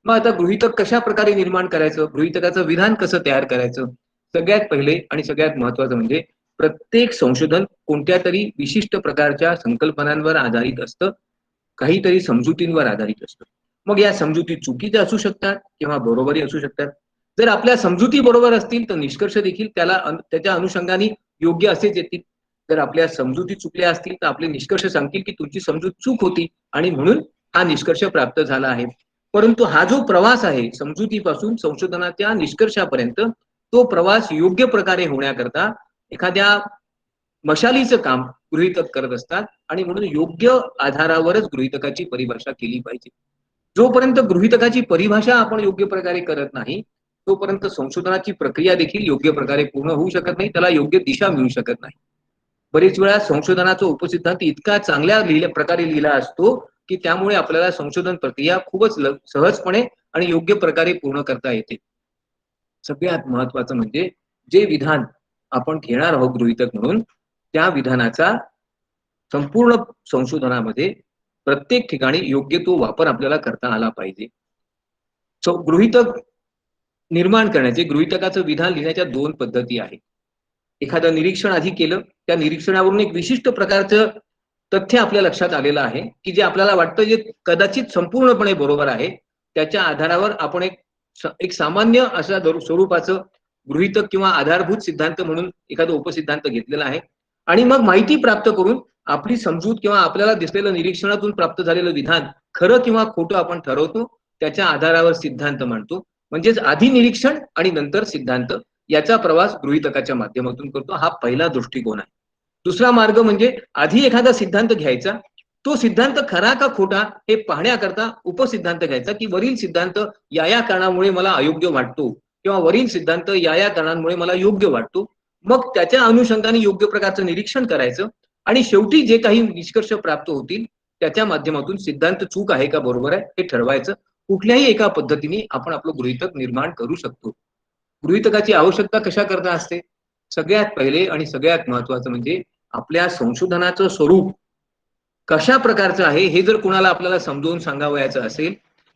Speaker 1: मग आता गृहीतक कशा प्रकारे निर्माण करायचं, गृहीतकाचं विधान कसं तयार करायचं? सगळ्यात पहिले आणि सगळ्यात महत्वाचं म्हणजे प्रत्येक संशोधन कोणत्या तरी विशिष्ट प्रकारच्या संकल्पनांवर आधारित असतं, काहीतरी समजुतींवर आधारित असतं. मग या समजुती चुकीच्या असू शकतात किंवा बरोबरही असू शकतात. जर आपल्या समजुती बरोबर असतील तर निष्कर्ष देखील त्याच्या अनुषंगाने योग्य असेच येतील. जर आपल्या समजुती चुकल्या असतील तर आपले निष्कर्ष सांगतील की तुमची समजूत चूक होती आणि म्हणून हा निष्कर्ष प्राप्त झाला आहे. परंतु हा जो प्रवास आहे समजुतीपासून संशोधनाच्या निष्कर्षापर्यंत, तो प्रवास योग्य प्रकारे होण्याकरता एखाद्या मशालीचं काम गृहीतक करत असतात आणि म्हणून योग्य आधारावरच गृहीतकाची परिभाषा केली पाहिजे. जोपर्यंत गृहीतकाची परिभाषा आपण योग्य प्रकारे करत नाही, तोपर्यंत संशोधनाची प्रक्रिया देखील योग्य प्रकारे पूर्ण होऊ शकत नाही, त्याला योग्य दिशा मिळू शकत नाही. बरेच वेळा संशोधनाचा उपसिद्धांत इतका चांगल्या प्रकारे लिहिला असतो की त्यामुळे आपल्याला संशोधन प्रक्रिया खूपच सहजपणे आणि योग्य प्रकारे पूर्ण करता येते. सगळ्यात महत्वाचं म्हणजे जे विधान आपण घेणार आहोत गृहीतक म्हणून, त्या विधानाचा संपूर्ण संशोधनामध्ये प्रत्येक ठिकाणी योग्य तो वापर आपल्याला करता आला पाहिजे. गृहीतक निर्माण करण्याचे, गृहीतकाचं विधान लिहिण्याच्या दोन पद्धती आहेत. एखादं निरीक्षण आधी केलं, त्या निरीक्षणावरून एक विशिष्ट प्रकारचं तथ्य आपल्या लक्षात आलेलं आहे की जे आपल्याला वाटतं जे कदाचित संपूर्णपणे बरोबर आहे, त्याच्या आधारावर आपण एक सामान्य अशा स्वरूपाचं गृहीतक किंवा आधारभूत सिद्धांत म्हणून एखादं उपसिद्धांत घेतलेला आहे आणि मग माहिती प्राप्त करून आपली समजूत किंवा आपल्याला दिसलेलं निरीक्षणातून प्राप्त झालेलं विधान खरं किंवा खोटं आपण ठरवतो, त्याच्या आधारावर सिद्धांत मांडतो. म्हणजेच आधी निरीक्षण आणि नंतर सिद्धांत याचा प्रवास गृहीतकाच्या माध्यमातून करतो. हा पहिला दृष्टिकोन आहे. दुसरा मार्ग म्हणजे आधी एखादा सिद्धांत घ्यायचा, तो सिद्धांत खरा का खोटा हे पाहण्याकरता उपसिद्धांत घ्यायचा की वरील सिद्धांत या कारणामुळे मला अयोग्य वाटतो किंवा वरील सिद्धांत या कारणांमुळे मला योग्य वाटतो. मग त्याच्या अनुषंगाने योग्य प्रकारचं निरीक्षण करायचं आणि शेवटी जे काही निष्कर्ष प्राप्त होतील त्याच्या माध्यमातून सिद्धांत चूक आहे का बरोबर आहे हे ठरवायचं. कुठल्याही एका पद्धतीने आपण आपलं गृहीतक निर्माण करू शकतो. गृहीतकाची आवश्यकता कशा करता असते? सगळ्यात पहिले आणि सगळ्यात महत्वाचं म्हणजे आपल्या संशोधनाचं स्वरूप कशा प्रकारचं आहे हे जर कुणाला आपल्याला समजावून सांगावयाचं असेल,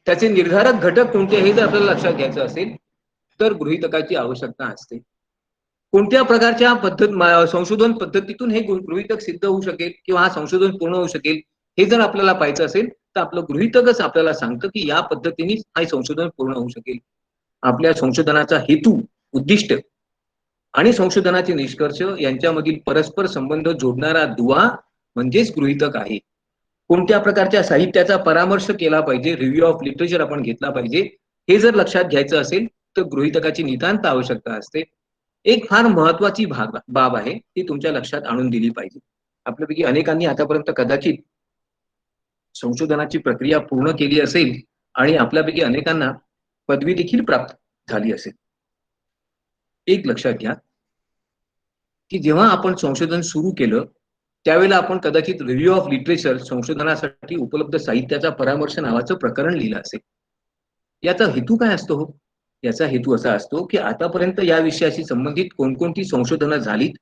Speaker 1: त्याचे निर्धारक घटक कोणते हे जर आपल्याला लक्षात घ्यायचं असेल तर गृहीतकाची आवश्यकता असते. कोणत्या प्रकारच्या संशोधन पद्धतीतून हे गृहीतक सिद्ध होऊ शकेल किंवा हा संशोधन पूर्ण होऊ शकेल हे जर आपल्याला पाहायचं असेल तर आपलं गृहीतकच आपल्याला सांगतं की या पद्धतीनेच हे संशोधन पूर्ण होऊ शकेल. आपल्या संशोधनाचा हेतू, उद्दिष्ट आणि संशोधनाचे निष्कर्ष यांच्यामधील परस्पर संबंध जोडणारा दुवा म्हणजेच गृहीतक आहे. कोणत्या प्रकारच्या साहित्याचा परामर्श केला पाहिजे, रिव्ह्यू ऑफ लिटरेचर आपण घेतला पाहिजे, हे जर लक्षात घ्यायचं असेल तर गृहीतकाची नितांत आवश्यकता असते. एक फार महत्वाची बाब आहे ती तुमच्या लक्षात आणून दिली पाहिजे. आपल्यापैकी अनेकांनी आतापर्यंत कदाचित संशोधनाची प्रक्रिया पूर्ण केली असेल आणि आपल्यापैकी अनेकांना पदवी देखील प्राप्त झाली असेल. एक लक्षात घ्या की जेव्हा आपण संशोधन सुरू केलं त्यावेळेला आपण कदाचित रिव्ह्यू ऑफ लिटरेचर, संशोधनासाठी उपलब्ध साहित्याचा परामर्श नावाचं प्रकरण लिहिलं असेल. याचा हेतू काय असतो हो? याचा हेतू असा असतो की आतापर्यंत या विषयाशी संबंधित कोणकोणती संशोधनं झालीत,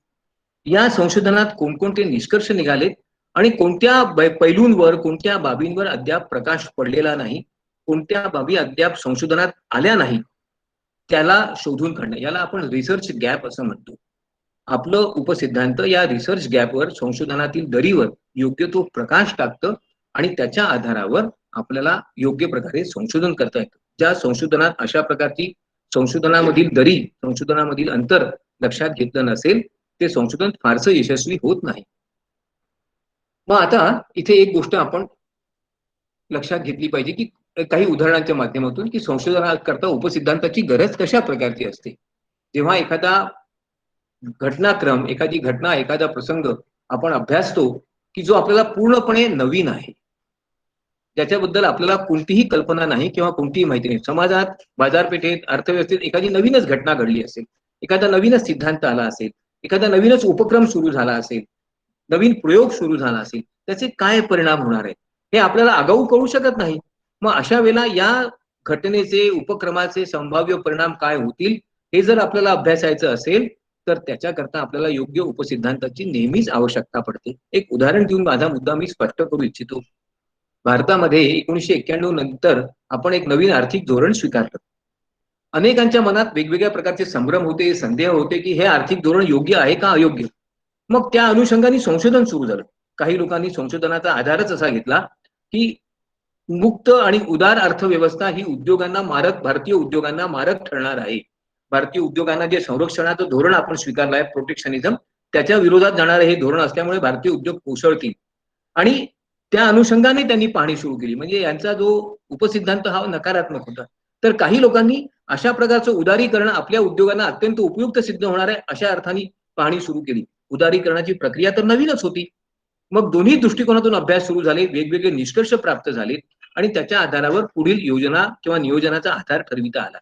Speaker 1: या संशोधनात कोणकोणते निष्कर्ष निघालेत आणि कोणत्या पैलूंवर, कोणत्या बाबींवर अद्याप प्रकाश पडलेला नाही, कोणत्या बाबी अद्याप संशोधनात आल्या नाही त्याला शोधून काढणं, याला आपण रिसर्च गॅप असं म्हणतो. आपलं उपसिद्धांत या रिसर्च गॅपवर, संशोधनातील दरीवर योग्य तो प्रकाश टाकतं आणि त्याच्या आधारावर आपल्याला योग्य प्रकारे संशोधन करता येतं. ज्या संशोधनात अशा प्रकारची संशोधनामधील दरी, संशोधनामधील अंतर लक्षात घेतलं नसेल ते संशोधन फारसं यशस्वी होत नाही. मग आता इथे एक गोष्ट आपण लक्षात घेतली पाहिजे की काही उदाहरणांच्या माध्यमातून की संशोधनाकरता उपसिद्धांताची गरज कशा प्रकारची असते. जेव्हा एखादा घटनाक्रम, एखादी घटना, एखादा प्रसंग आपण अभ्यासतो की जो आपल्याला पूर्णपणे नवीन आहे, ज्याच्याबद्दल आपल्याला कोणतीही कल्पना नाही किंवा कोणतीही माहिती नाही. समाजात, बाजारपेठेत, अर्थव्यवस्थेत एखादी नवीनच घटना घडली असेल, एखादा नवीनच सिद्धांत आला असेल, एखादा नवीनच उपक्रम सुरू झाला असेल, नवीन प्रयोग सुरू झाला असेल, त्याचे काय परिणाम होणार आहेत हे आपल्याला आगाऊ कळू शकत नाही. मग अशा वेळेला या घटनेचे, उपक्रमाचे संभाव्य परिणाम काय होतील हे जर आपल्याला अभ्यासायचं असेल तर त्याच्याकरता आपल्याला योग्य उपसिद्धांताची नेहमीच आवश्यकता पडते. एक उदाहरण देऊन माझा मुद्दा मी स्पष्ट करू इच्छितो. भारतामध्ये 1991 नंतर आपण एक नवीन आर्थिक धोरण स्वीकारलं. अनेकांच्या मनात वेगवेगळ्या प्रकारचे संभ्रम होते, संदेह होते की हे आर्थिक धोरण योग्य आहे का अयोग्य. मग त्या अनुषंगाने संशोधन सुरू झालं. काही लोकांनी संशोधनाचा आधारच असा घेतला की मुक्त आणि उदार अर्थव्यवस्था ही उद्योगांना मारक, भारतीय उद्योगांना मारक ठरणार आहे. भारतीय उद्योगांना जे संरक्षणाचं धोरण आपण स्वीकारलं आहे, प्रोटेक्शनिझम, त्याच्या विरोधात जाणारे हे धोरण असल्यामुळे भारतीय उद्योग कोसळतील. आणि त्या अनुषंगाने त्यांनी पाहणी सुरू केली. म्हणजे यांचा जो उपसिद्धांत हा नकारात्मक होता. तर काही लोकांनी अशा प्रकारचं उदारीकरण आपल्या उद्योगांना अत्यंत उपयुक्त सिद्ध होणार आहे अशा अर्थाने पाहणी सुरू केली. उदारीकरणाची प्रक्रिया तर नवीनच होती. मग दोन्ही दृष्टिकोनातून अभ्यास सुरू झाले, वेगवेगळे निष्कर्ष प्राप्त झाले आणि त्याच्या आधारावर पुढील योजना किंवा नियोजनाचा आधार ठरविता आला.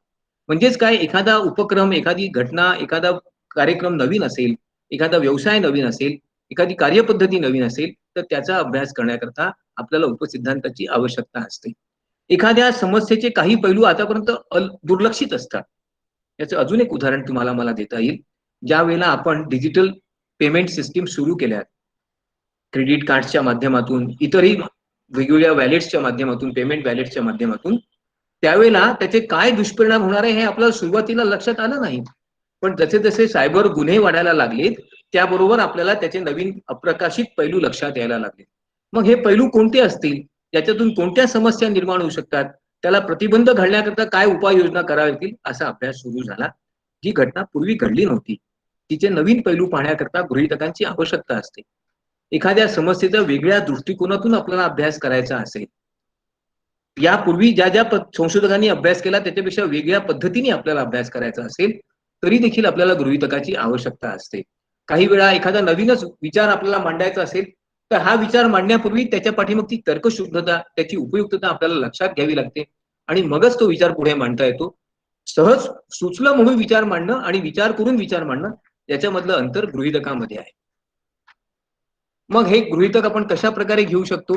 Speaker 1: म्हणजेच काय, एखादा उपक्रम, एखादी घटना, एखादा कार्यक्रम नवीन असेल, एखादा व्यवसाय नवीन असेल, एखादी कार्यपद्धती नवीन असेल तर त्याचा अभ्यास करण्याकरता आपल्याला उपसिद्धांताची आवश्यकता असते. एखाद्या समस्येचे काही पैलू आतापर्यंत दुर्लक्षित असतात. याचं अजून एक उदाहरण तुम्हाला मला देता येईल. ज्या वेळेला आपण डिजिटल पेमेंट सिस्टीम सुरू केल्या, क्रेडिट कार्डच्या माध्यमातून, इतरही वेगवेगळ्या वॅलेट्सच्या माध्यमातून, पेमेंट वॅलेट्सच्या माध्यमातून, त्यावेळेला त्याचे काय दुष्परिणाम होणार आहे हे आपल्याला सुरुवातीला लक्षात आलं नाही. पण जसे जसे सायबर गुन्हे वाढायला लागलेत त्याबरोबर आपल्याला त्याचे नवीन अप्रकाशित पैलू लक्षात यायला लागले. मग हे पैलू कोणते असतील, याच्यातून कोणत्या समस्या निर्माण होऊ शकतात, त्याला प्रतिबंध घालण्याकरता काय उपाययोजना कराव्या लागतील असा अभ्यास सुरू झाला. जी घटना पूर्वी घडली नव्हती तिचे नवीन पैलू पाहण्याकरता गृहीतकांची आवश्यकता असते. एखाद्या समस्येचा वेगळ्या दृष्टिकोनातून आपल्याला अभ्यास करायचा असेल, यापूर्वी ज्या ज्या संशोधकांनी अभ्यास केला त्याच्यापेक्षा वेगळ्या पद्धतीने आपल्याला अभ्यास करायचा असेल तरी देखील आपल्याला गृहीतकाची आवश्यकता असते. काही वेळा एखादा नवीनच विचार आपल्याला मांडायचा असेल तर हा विचार मांडण्यापूर्वी त्याच्या पाठीमागची तर्कशुद्धता, त्याची उपयुक्तता आपल्याला लक्षात घ्यावी लागते आणि मगच तो विचार पुढे मांडता येतो. सहज सुचलं म्हणून विचार मांडणं आणि विचार करून विचार मांडणं याच्यामधलं अंतर गृहीतकामध्ये आहे. मग हे गृहीतक आपण कशा प्रकारे घेऊ शकतो?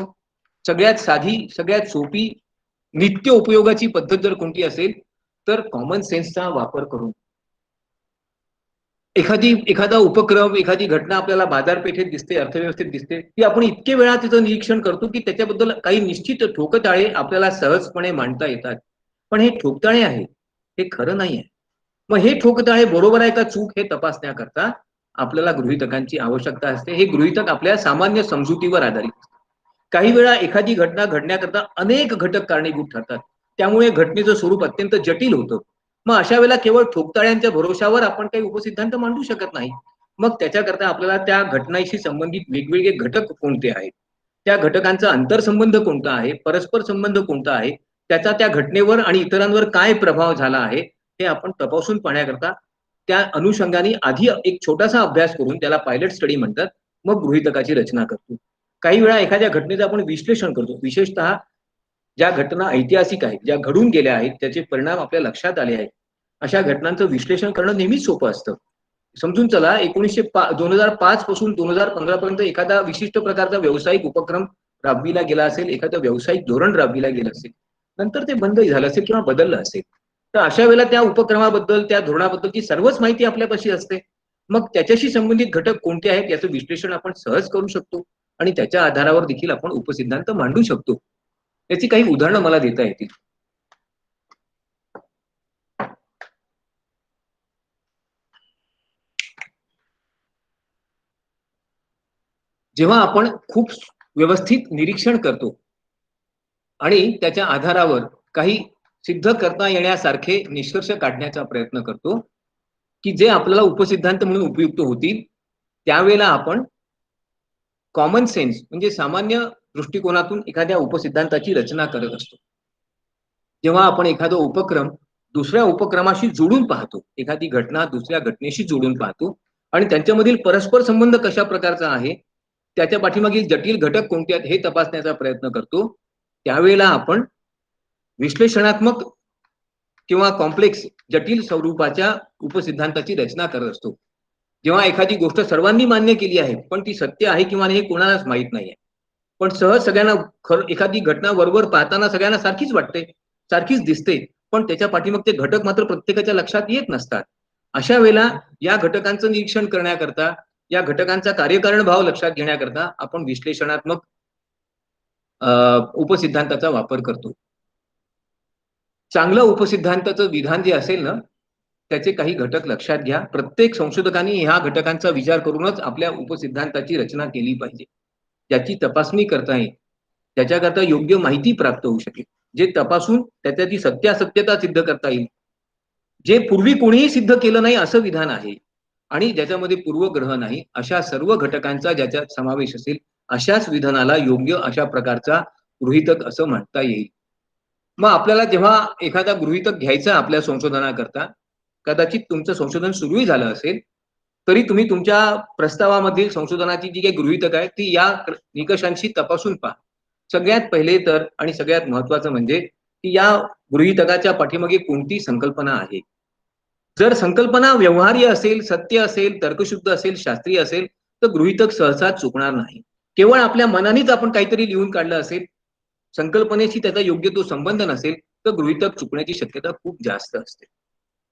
Speaker 1: सगळ्यात साधी, सगळ्यात सोपी, नित्य उपयोगाची पद्धत जर कोणती असेल तर कॉमन सेन्सचा वापर करून. एखादा उपक्रम, एखादी घटना आपल्याला बाजारपेठेत दिसते, अर्थव्यवस्थेत दिसते, ती आपण इतके वेळा तिचं निरीक्षण करतो की त्याच्याबद्दल काही निश्चित ठोकताळे आपल्याला सहजपणे मांडता येतात. पण हे ठोकताळे आहे, हे खरं नाही आहे. मग हे ठोकताळे बरोबर आहे का चूक हे तपासण्याकरता आपल्याला गृहीतकांची आवश्यकता असते. हे गृहीतक आपल्या सामान्य समजुतीवर आधारित असते. काही वेळा एखादी घटना घडण्याकरता अनेक घटक कारणीभूत ठरतात. त्यामुळे घटनेचं स्वरूप अत्यंत जटिल होतं. मग अशा वेळेला केवळ ठोकताळ्यांच्या भरोशावर आपण काही उपसिद्धांत मांडू शकत नाही. मग त्याच्याकरता आपल्याला त्या घटनेशी संबंधित वेगवेगळे घटक कोणते आहेत, त्या घटकांचा आंतरसंबंध कोणता आहे, परस्पर संबंध कोणता आहे, त्याचा त्या घटनेवर आणि इतरांवर काय प्रभाव झाला आहे हे आपण तपासून पाहण्याकरता त्या अनुषंगाने आधी एक छोटासा अभ्यास करून, त्याला पायलट स्टडी म्हणतात, मग गृहीतकाची रचना करतो. काही वेळा एखाद्या घटनेचं आपण विश्लेषण करतो. विशेषतः ज्या घटना ऐतिहासिक आहेत, ज्या घडून गेल्या आहेत, त्याचे परिणाम आपल्या लक्षात आले आहेत, अशा घटनांचं विश्लेषण करणं नेहमीच सोपं असतं. समजून चला 2005 पासून 2015 पर्यंत एखादा विशिष्ट प्रकारचा व्यावसायिक उपक्रम राबविला गेला असेल, एखादं व्यावसायिक धोरण राबविला गेलं असेल, नंतर ते बंद झालं असेल किंवा बदललं असेल, तर अशा वेळेला त्या उपक्रमाबद्दल, त्या धोरणाबद्दलची सर्वच माहिती आपल्यापाशी असते. मग त्याच्याशी संबंधित घटक कोणते आहेत याचं विश्लेषण आपण सहज करू शकतो आणि त्याच्या आधारावर देखील आपण उपसिद्धांत मांडू शकतो. याची काही उदाहरणं मला देता येतील. जेव्हा आपण खूप व्यवस्थित निरीक्षण करतो आणि त्याच्या आधारावर काही सिद्ध करता येण्यासारखे निष्कर्ष काढण्याचा प्रयत्न करतो, की जे आपल्याला उपसिद्धांत म्हणून उपयुक्त होतील, त्यावेळेला आपण कॉमन सेन्स म्हणजे सामान्य दृष्टिकोनातून एखाद्या उपसिद्धांताची रचना करत असतो. जेव्हा आपण एखादा उपक्रम दुसऱ्या उपक्रमाशी जोडून पाहतो, एखादी घटना दुसऱ्या घटनेशी जोडून पाहतो आणि त्यांच्यामधील परस्पर संबंध कशा प्रकारचा आहे, त्याच्या पाठीमागील जटिल घटक कोणते आहेत हे तपासण्याचा प्रयत्न करतो, त्यावेळेला आपण विश्लेषणात्मक किंवा कॉम्प्लेक्स जटिल स्वरूपाच्या उपसिद्धांताची रचना करत असतो. जेव्हा एखादी गोष्ट सर्वांनी मान्य केली आहे, पण ती सत्य आहे किंवा नाही हे कोणालाच माहीत नाहीये. पण सहज सगळ्यांना एखादी घटना वरवर पाहताना सगळ्यांना सारखीच वाटते, सारखीच दिसते, पण त्याच्या पाठीमागचे घटक मात्र प्रत्येकाच्या लक्षात येत नसतात. अशा वेळेला या घटकांचं निरीक्षण करण्याकरता, या घटकांचा कार्यकारण भाव लक्षात घेण्याकरता आपण विश्लेषणात्मक उपसिद्धांताचा वापर करतो. चांगलं उपसिद्धांताचं विधान जे असेल ना, त्याचे काही घटक लक्षात घ्या. प्रत्येक संशोधकांनी ह्या घटकांचा विचार करूनच आपल्या उपसिद्धांताची रचना केली पाहिजे. ज्याची तपासणी करता येईल, त्याच्याकरता योग्य माहिती प्राप्त होऊ शकेल, जे तपासून त्याच्याची सत्यासत्यता सिद्ध करता येईल, जे पूर्वी कोणीही सिद्ध केलं नाही असं विधान आहे आणि ज्याच्यामध्ये पूर्वग्रह नाही, अशा सर्व घटकांचा ज्याच्यात समावेश असेल, अशाच विधानाला योग्य अशा प्रकारचा गृहीतक असं म्हणता येईल. मग आपल्याला जेव्हा एखादा गृहीतक घ्यायचा आपल्या संशोधनाकरता, कदाचित तुमचं संशोधन सुरूही झालं असेल, तरी तुम्ही तुमच्या प्रस्तावामधील संशोधनाची जी काही गृहीतक आहे ती या निकषांशी तपासून पहा. सगळ्यात पहिले तर आणि सगळ्यात महत्वाचं म्हणजे की या गृहीतकाच्या पाठीमागे कोणती संकल्पना आहे. जर संकल्पना व्यवहार्य असेल, सत्य असेल, तर्कशुद्ध असेल, शास्त्रीय असेल, तर गृहीतक सहसा चुकणार नाही. केवळ आपल्या मनानेच आपण काहीतरी लिहून काढलं असेल, संकल्पनेशी त्याचा योग्य तो संबंध नसेल, तर गृहीतक चुकण्याची शक्यता खूप जास्त असते.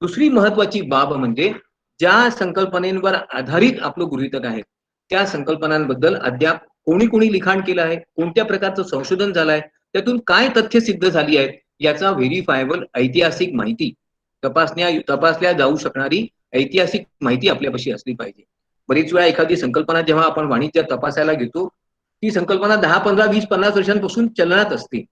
Speaker 1: दुसरी महत्वाची बाब म्हणजे ज्या संकल्पनेवर आधारित आपलं गृहीतक आहे, त्या संकल्पनांबद्दल अद्याप कोणी कोणी लिखाण केलं आहे, कोणत्या प्रकारचं संशोधन झालं आहे, त्यातून काय तथ्य सिद्ध झाली आहेत, याचा व्हेरिफायबल ऐतिहासिक माहिती तपासल्या जाऊ शकणारी ऐतिहासिक माहिती आपल्यापाशी असली पाहिजे. बरीच वेळा एखादी संकल्पना जेव्हा आपण वाणिज्यात तपासायला घेतो, ती संकल्पना 10, 15, 20, 50 वर्षांपासून चलनात असते.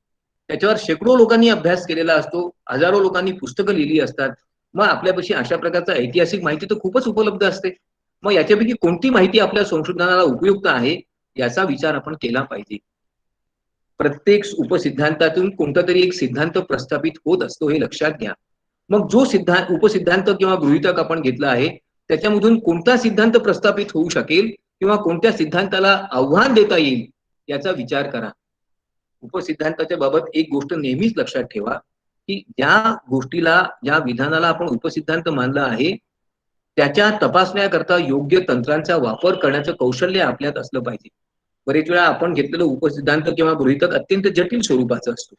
Speaker 1: त्याच्यावर शेकडो लोकांनी अभ्यास केलेला असतो, हजारो लोकांनी पुस्तकं लिहिली असतात. मग आपल्यापाशी अशा प्रकारचा ऐतिहासिक माहिती तर खूपच उपलब्ध असते. मग याच्यापैकी कोणती माहिती आपल्या संशोधनाला उपयुक्त आहे, याचा विचार आपण केला पाहिजे. प्रत्येक उपसिद्धांतातून कोणता तरी एक सिद्धांत प्रस्थापित होत असतो हे लक्षात घ्या. मग जो उपसिद्धांत किंवा गृहीतक आपण घेतला आहे, त्याच्यामधून कोणता सिद्धांत प्रस्थापित होऊ शकेल किंवा कोणत्या सिद्धांताला आव्हान देता येईल, याचा विचार करा. उपसिद्धांताच्या बाबत एक गोष्ट नेहमीच लक्षात ठेवा, की ज्या गोष्टीला, ज्या विधानाला आपण उपसिद्धांत मानलं आहे, त्याच्या तपासण्याकरता योग्य तंत्रांचा वापर करण्याचं कौशल्य आपल्यात असलं पाहिजे. बरेच वेळा आपण घेतलेलं उपसिद्धांत किंवा गृहीतक अत्यंत जटिल स्वरूपाचं असतं.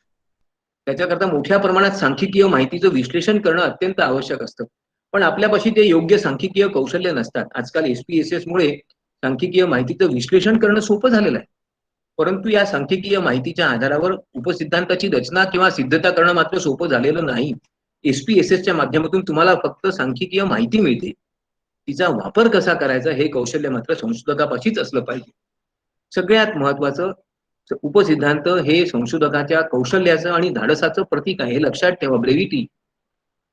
Speaker 1: त्याच्याकरता मोठ्या प्रमाणात सांख्यिकीय माहितीचं विश्लेषण करणं अत्यंत आवश्यक असतं. पण आपल्यापाशी ते योग्य सांख्यिकीय कौशल्य नसतात. आजकाल SPSS मुळे सांख्यिकीय माहितीचं विश्लेषण करणं सोपं झालेलं आहे. परंतु या सांख्यिकीय माहितीच्या आधारावर उपसिद्धांताची रचना किंवा सिद्धता करणं मात्र सोपं झालेलं नाही. SPSSच्या माध्यमातून तुम्हाला फक्त सांख्यिकीय माहिती मिळते. तिचा वापर कसा करायचा हे कौशल्य मात्र संशोधकापाशीच असलं पाहिजे. सगळ्यात महत्वाचं, उपसिद्धांत हे संशोधकाच्या कौशल्याचं आणि धाडसाचं प्रतीक आहे, हे लक्षात ठेवा. ब्रेव्हिटी.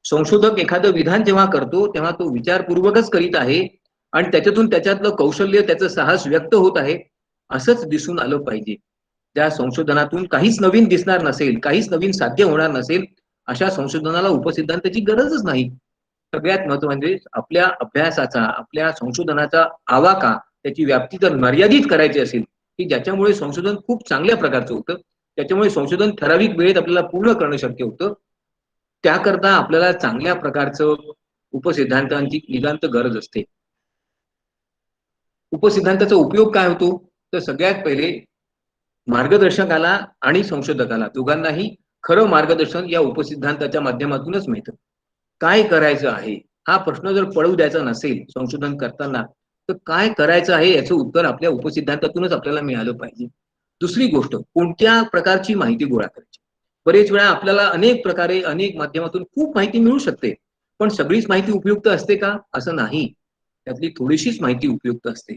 Speaker 1: संशोधक एखादं विधान जेव्हा करतो तेव्हा तो विचारपूर्वकच करीत आहे आणि त्याच्यातून त्याच्यातलं कौशल्य, त्याचं साहस व्यक्त होत आहे असंच दिसून आलं पाहिजे. त्या संशोधनातून काहीच नवीन दिसणार नसेल, काहीच नवीन साध्य होणार नसेल, अशा संशोधनाला उपसिद्धांताची गरजच नाही. सगळ्यात महत्त्वाचं म्हणजे आपल्या अभ्यासाचा, आपल्या संशोधनाचा आवाका, त्याची व्याप्ती जर मर्यादित करायची असेल, की ज्याच्यामुळे संशोधन खूप चांगल्या प्रकारचं होतं, त्याच्यामुळे संशोधन ठराविक वेळेत आपल्याला पूर्ण करणं शक्य होतं, त्याकरता आपल्याला चांगल्या प्रकारचं उपसिद्धांतांची नितांत गरज असते. उपसिद्धांताचा उपयोग काय होतो, तर सगळ्यात पहिले मार्गदर्शकाला आणि संशोधकाला दोघांनाही खरं मार्गदर्शन या उपसिद्धांताच्या माध्यमातूनच मिळतं. काय करायचं आहे हा प्रश्न जर पडू द्यायचा नसेल संशोधन करताना, तर काय करायचं आहे याचं उत्तर आपल्या उपसिद्धांतातूनच आपल्याला मिळालं पाहिजे. दुसरी गोष्ट, कोणत्या प्रकारची माहिती गोळा करायची. बरेच वेळा आपल्याला अनेक प्रकारे, अनेक माध्यमातून खूप माहिती मिळू शकते, पण सगळीच माहिती उपयुक्त असते का, असं नाही. त्यातली थोडीशीच माहिती उपयुक्त असते.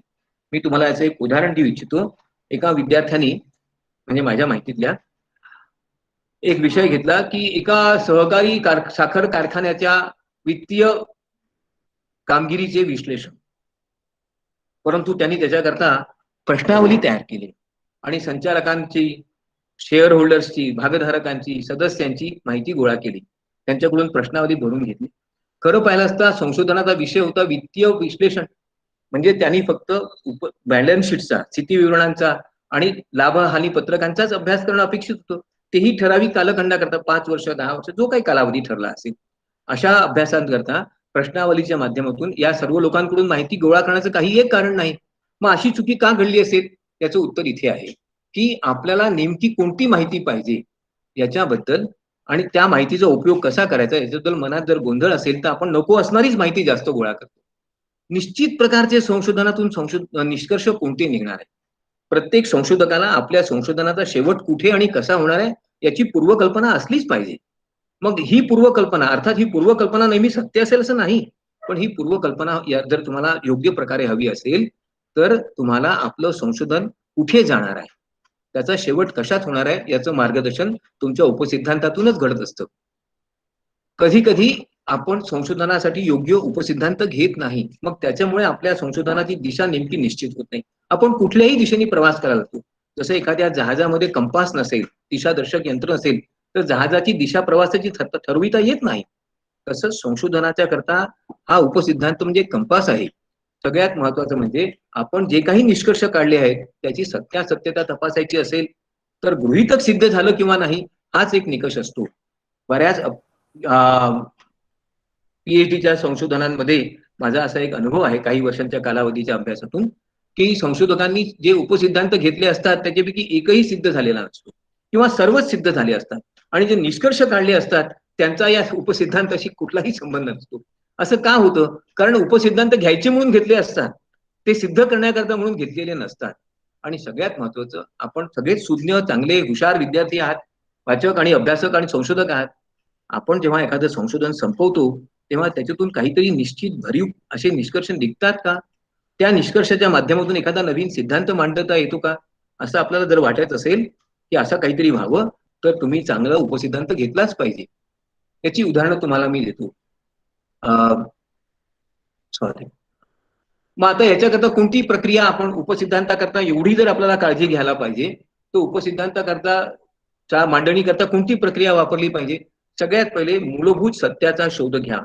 Speaker 1: मी तुम्हाला याचं एक उदाहरण देऊ इच्छितो. एका विद्यार्थ्याने म्हणजे माझ्या माहितीतल्या एक विषय घेतला की एका सहकारी साखर कारखान्याच्या वित्तीय कामगिरीचे विश्लेषण, परंतु त्यांनी त्याच्याकरता प्रश्नावली तयार केली आणि संचालकांची, शेअर होल्डर्सची, भागधारकांची, सदस्यांची माहिती गोळा केली, त्यांच्याकडून प्रश्नावली भरून घेतली. खरं पाहिलं असता संशोधनाचा विषय होता वित्तीय विश्लेषण. म्हणजे त्यांनी फक्त बॅलन्स शीटचा, स्थिती विवरणांचा आणि लाभ हानी पत्रकांचाच अभ्यास करणं अपेक्षित होतं. तेही ठराविक कालखंडाकरता 5 वर्ष, 10 वर्ष जो काही कालावधी ठरला असेल. अशा अभ्यासांकरता प्रश्नावलीच्या माध्यमातून या सर्व लोकांकडून माहिती गोळा करण्याचं काही एक कारण नाही. मग अशी चुकी का घडली असेल याचं उत्तर इथे आहे की आपल्याला नेमकी कोणती माहिती पाहिजे याच्याबद्दल आणि त्या माहितीचा उपयोग कसा करायचा याच्याबद्दल मनात जर गोंधळ असेल तर आपण नको असणारीच माहिती जास्त गोळा करतो. निश्चित प्रकारचे संशोधनातून निष्कर्ष कोणते निघणार आहे. प्रत्येक संशोधकाला आपल्या संशोधनाचा शेवट कुठे आणि कसा होणार आहे याची पूर्वकल्पना असलीच पाहिजे. मग ही पूर्वकल्पना, अर्थात ही पूर्वकल्पना नेहमी सत्य असेल असं नाही, पण ही पूर्वकल्पना जर तुम्हाला योग्य प्रकारे हवी असेल तर तुम्हाला आपलं संशोधन कुठे जाणार आहे, त्याचा शेवट कशात होणार आहे याचं मार्गदर्शन तुमच्या उपसिद्धांतातूनच घडत असतं. कधी कधी आपण संशोधनासाठी योग्य उपसिद्धांत घेत नाही, मग त्याच्यामुळे आपल्या संशोधनाची दिशा नेमकी निश्चित होत नाही. आपण कुठल्याही दिशेने प्रवास करायला लागतो. जसं एखाद्या जहाजामध्ये कंपास नसेल, दिशादर्शक यंत्र नसेल तर जहाजाची दिशा प्रवासाची ठरविता येत नाही. तसंच संशोधनाच्या करता हा उपसिद्धांत म्हणजे कंपास आहे. सगळ्यात महत्वाचं म्हणजे आपण जे काही निष्कर्ष काढले आहेत त्याची सत्यासत्यता तपासायची असेल तर गृहीतक सिद्ध झालं किंवा नाही हाच एक निकष असतो. बऱ्याच पीएचडीच्या संशोधनांमध्ये माझा असा एक अनुभव आहे काही वर्षांच्या कालावधीच्या अभ्यासातून की संशोधकांनी जे उपसिद्धांत घेतले असतात त्याच्यापैकी एकही सिद्ध झालेला नसतो किंवा सर्वच सिद्ध झाले असतात आणि जे निष्कर्ष काढले असतात त्यांचा या उपसिद्धांताशी कुठलाही संबंध नसतो. असं का होतं? कारण उपसिद्धांत घ्यायचे म्हणून घेतले असतात, ते सिद्ध करण्याकरता म्हणून घेतलेले नसतात. आणि सगळ्यात महत्वाचं, आपण सगळेच सुज्ञ, चांगले, हुशार विद्यार्थी आहात, वाचक आणि अभ्यासक आणि संशोधक आहात. आपण जेव्हा एखादं संशोधन संपवतो तेव्हा त्याच्यातून काहीतरी निश्चित भरीव असे निष्कर्ष निघतात का? त्या निष्कर्षाच्या माध्यमातून एखादा नवीन सिद्धांत मांडता येतो का? असं आपल्याला जर वाटत असेल की असं काहीतरी व्हावं तर तुम्ही चांगला उपसिद्धांत घेतलाच पाहिजे. याची उदाहरणं तुम्हाला मी देतो. सॉरी. मग आता याच्याकरता कोणती प्रक्रिया आपण उपसिद्धांताकरता एवढी जर आपल्याला काळजी घ्यायला पाहिजे तर उपसिद्धांताकरता मांडणी करता कोणती प्रक्रिया वापरली पाहिजे? सगळ्यात पहिले मूलभूत सत्याचा शोध घ्या.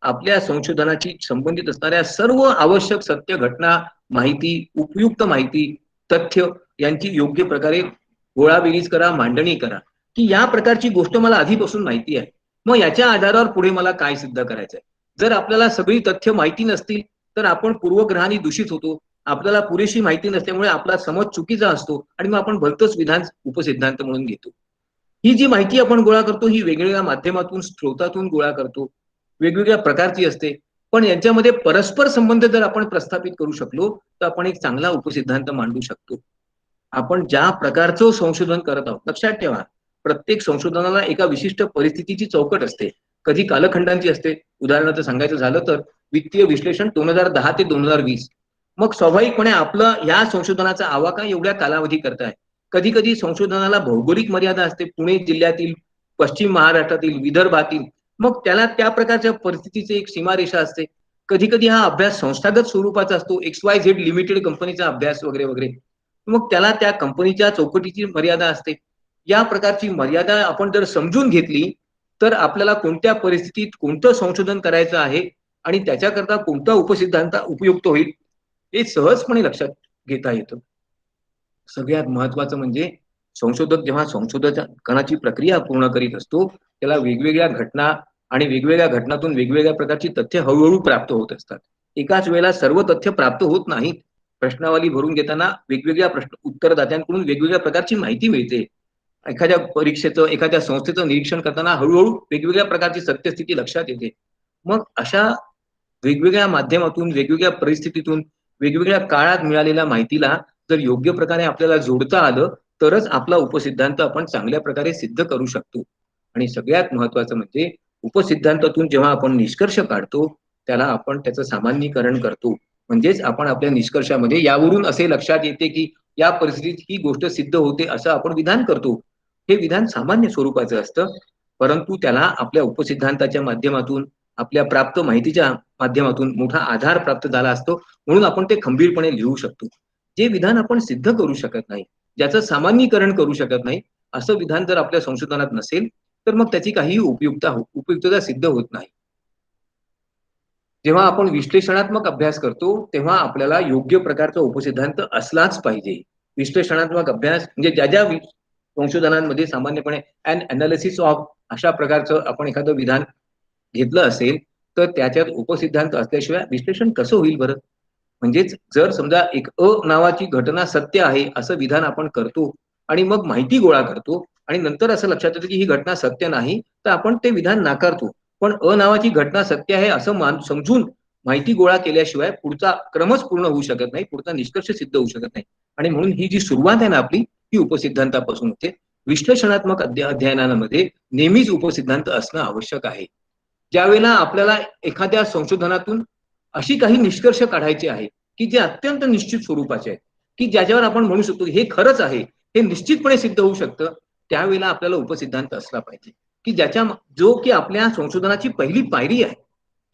Speaker 1: आपल्या संशोधनाची संबंधित असणाऱ्या सर्व आवश्यक सत्य, घटना, माहिती, उपयुक्त माहिती, तथ्य यांची योग्य प्रकारे गोळाबेरीज करा, मांडणी करा की या प्रकारची गोष्ट मला आधीपासून माहिती आहे, मग याच्या आधारावर पुढे मला काय सिद्ध करायचंय. जर आपल्याला सगळी तथ्य माहिती नसतील तर आपण पूर्वग्रहाने दूषित होतो. आपल्याला पुरेशी माहिती नसल्यामुळे आपला समज चुकीचा असतो आणि मग आपण भलतंच विधान उपसिद्धांत म्हणून घेतो. ही जी माहिती आपण गोळा करतो ही वेगवेगळ्या माध्यमातून, स्त्रोतातून गोळा करतो, वेगवेगळ्या प्रकारची असते, पण यांच्यामध्ये परस्पर संबंध जर आपण प्रस्थापित करू शकलो तर आपण एक चांगला उपसिद्धांत मांडू शकतो. आपण ज्या प्रकारचं संशोधन करत आहोत, लक्षात ठेवा, प्रत्येक संशोधनाला एका विशिष्ट परिस्थितीची चौकट असते, कधी कालखंडांची असते. उदाहरणार्थ सांगायचं झालं तर वित्तीय विश्लेषण 2010 ते 2020. मग स्वाभाविकपणे आपलं या संशोधनाचा आवाका एवढ्या कालावधी करताय. कधी कधी संशोधनाला भौगोलिक मर्यादा असते, पुणे जिल्ह्यातील, पश्चिम महाराष्ट्रातील, विदर्भातील, मग त्याला त्या प्रकारच्या परिस्थितीची एक सीमारेषा असते. कधी कधी हा अभ्यास संस्थागत स्वरूपाचा असतो, XYZ लिमिटेड कंपनीचा अभ्यास वगैरे वगैरे, मग त्याला त्या कंपनीच्या चौकटीची मर्यादा असते. या प्रकारची मर्यादा आपण जर समजून घेतली तर आपल्याला कोणत्या परिस्थितीत कोणतं संशोधन करायचं आहे आणि त्याच्याकरता कोणता उपसिद्धांत उपयुक्त होईल हे सहजपणे लक्षात घेता येतं. सगळ्यात महत्वाचं म्हणजे संशोधक जेव्हा संशोधनाची प्रक्रिया पूर्ण करीत असतो त्याला वेगवेगळ्या घटना आणि वेगवेगळ्या घटनातून वेगवेगळ्या प्रकारची तथ्य हळूहळू प्राप्त होत असतात. एकाच वेळेला सर्व तथ्य प्राप्त होत नाहीत. प्रश्नावली भरून घेताना वेगवेगळ्या प्रश्न उत्तरदात्यांकडून वेगवेगळ्या प्रकारची माहिती मिळते. एखाद्या परीक्षेचं, एखाद्या संस्थेचं निरीक्षण करताना हळूहळू वेगवेगळ्या प्रकारची सत्यस्थिती लक्षात येते. मग अशा वेगवेगळ्या माध्यमातून, वेगवेगळ्या परिस्थितीतून, वेगवेगळ्या काळात मिळालेल्या माहितीला जर योग्य प्रकारे आपल्याला जोडता आलं तरच आपला उपसिद्धांत आपण चांगल्या प्रकारे सिद्ध करू शकतो. आणि सगळ्यात महत्वाचं म्हणजे उपसिद्धांतातून जेव्हा आपण निष्कर्ष काढतो त्याला आपण त्याचं सामान्यीकरण करतो. म्हणजेच आपण आपल्या निष्कर्षामध्ये यावरून असे लक्षात येते की या परिस्थितीत ही गोष्ट सिद्ध होते असं आपण विधान करतो. हे विधान सामान्य स्वरूपाचं असतं, परंतु त्याला आपल्या उपसिद्धांताच्या माध्यमातून, आपल्या प्राप्त माहितीच्या माध्यमातून मोठा आधार प्राप्त झाला असतो, म्हणून आपण ते खंबीरपणे लिहू शकतो. जे विधान आपण सिद्ध करू शकत नाही, ज्याचं सामान्यीकरण करू शकत नाही, असं विधान जर आपल्या संशोधनात नसेल, तर मग त्याची काही उपयुक्तता सिद्ध होत नाही. जेव्हा आपण विश्लेषणात्मक अभ्यास करतो, तेव्हा आपल्याला योग्य प्रकारचा उपसिद्धांत असलाच पाहिजे. विश्लेषणात्मक अभ्यास म्हणजे ज्या संशोधनांमध्ये सामान्यपणे अॅनालिसिस ऑफ अशा प्रकारचं आपण एखादं विधान घेतलं असेल, तर त्याच्यात उपसिद्धांत असल्याशिवाय विश्लेषण कसं होईल बरं? म्हणजेच जर समजा एक नावाची घटना सत्य आहे असं विधान आपण करतो आणि मग माहिती गोळा करतो आणि नंतर असं लक्षात येतं की ही घटना सत्य नाही, तर आपण ते विधान नाकारतो. पण नावाची घटना सत्य आहे असं समजून माहिती गोळा केल्याशिवाय पुढचा क्रमच पूर्ण होऊ शकत नाही, पुढचा निष्कर्ष सिद्ध होऊ शकत नाही. आणि म्हणून ही जी सुरुवात आहे ना आपली, ही उपसिद्धांतापासून होते. विश्लेषणात्मक अध्ययनामध्ये नेहमीच उपसिद्धांत असणं आवश्यक आहे. ज्यावेळेला आपल्याला एखाद्या संशोधनातून अशी काही निष्कर्ष काढायचे आहे की जे अत्यंत निश्चित स्वरूपाचे आहेत, की ज्याच्यावर आपण म्हणू शकतो हे खरंच आहे, हे निश्चितपणे सिद्ध होऊ शकतं, त्यावेळेला आपल्याला उपसिद्धांत असला पाहिजे, की जो की आपल्या संशोधनाची पहिली पायरी आहे,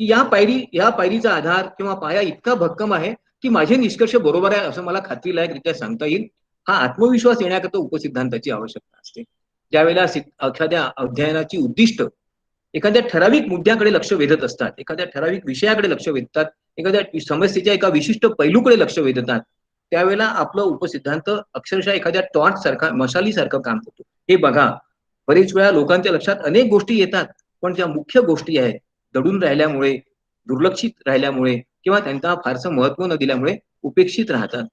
Speaker 1: की या पायरीचा आधार किंवा पाया इतका भक्कम आहे की माझे निष्कर्ष बरोबर आहे असं मला खात्रीलायकरित्या सांगता येईल. हा आत्मविश्वास येण्याकरता उपसिद्धांताची आवश्यकता असते. ज्यावेळेला एखाद्या अध्ययनाची उद्दिष्ट एखाद्या ठराविक मुद्द्याकडे लक्ष वेधत असतात, एखाद्या ठराविक विषयाकडे लक्ष वेधतात, एखाद्या समस्येच्या एका विशिष्ट पैलूकडे लक्ष वेधतात, त्यावेळेला आपलं उपसिद्धांत अक्षरशः एखाद्या टॉर्च सारखा, मशालीसारखं काम करतो. हे बघा, बरेच वेळा लोकांच्या लक्षात अनेक गोष्टी येतात, पण ज्या मुख्य गोष्टी आहेत दडून राहिल्यामुळे, दुर्लक्षित राहिल्यामुळे किंवा त्यांना फारसं महत्व न दिल्यामुळे उपेक्षित राहतात.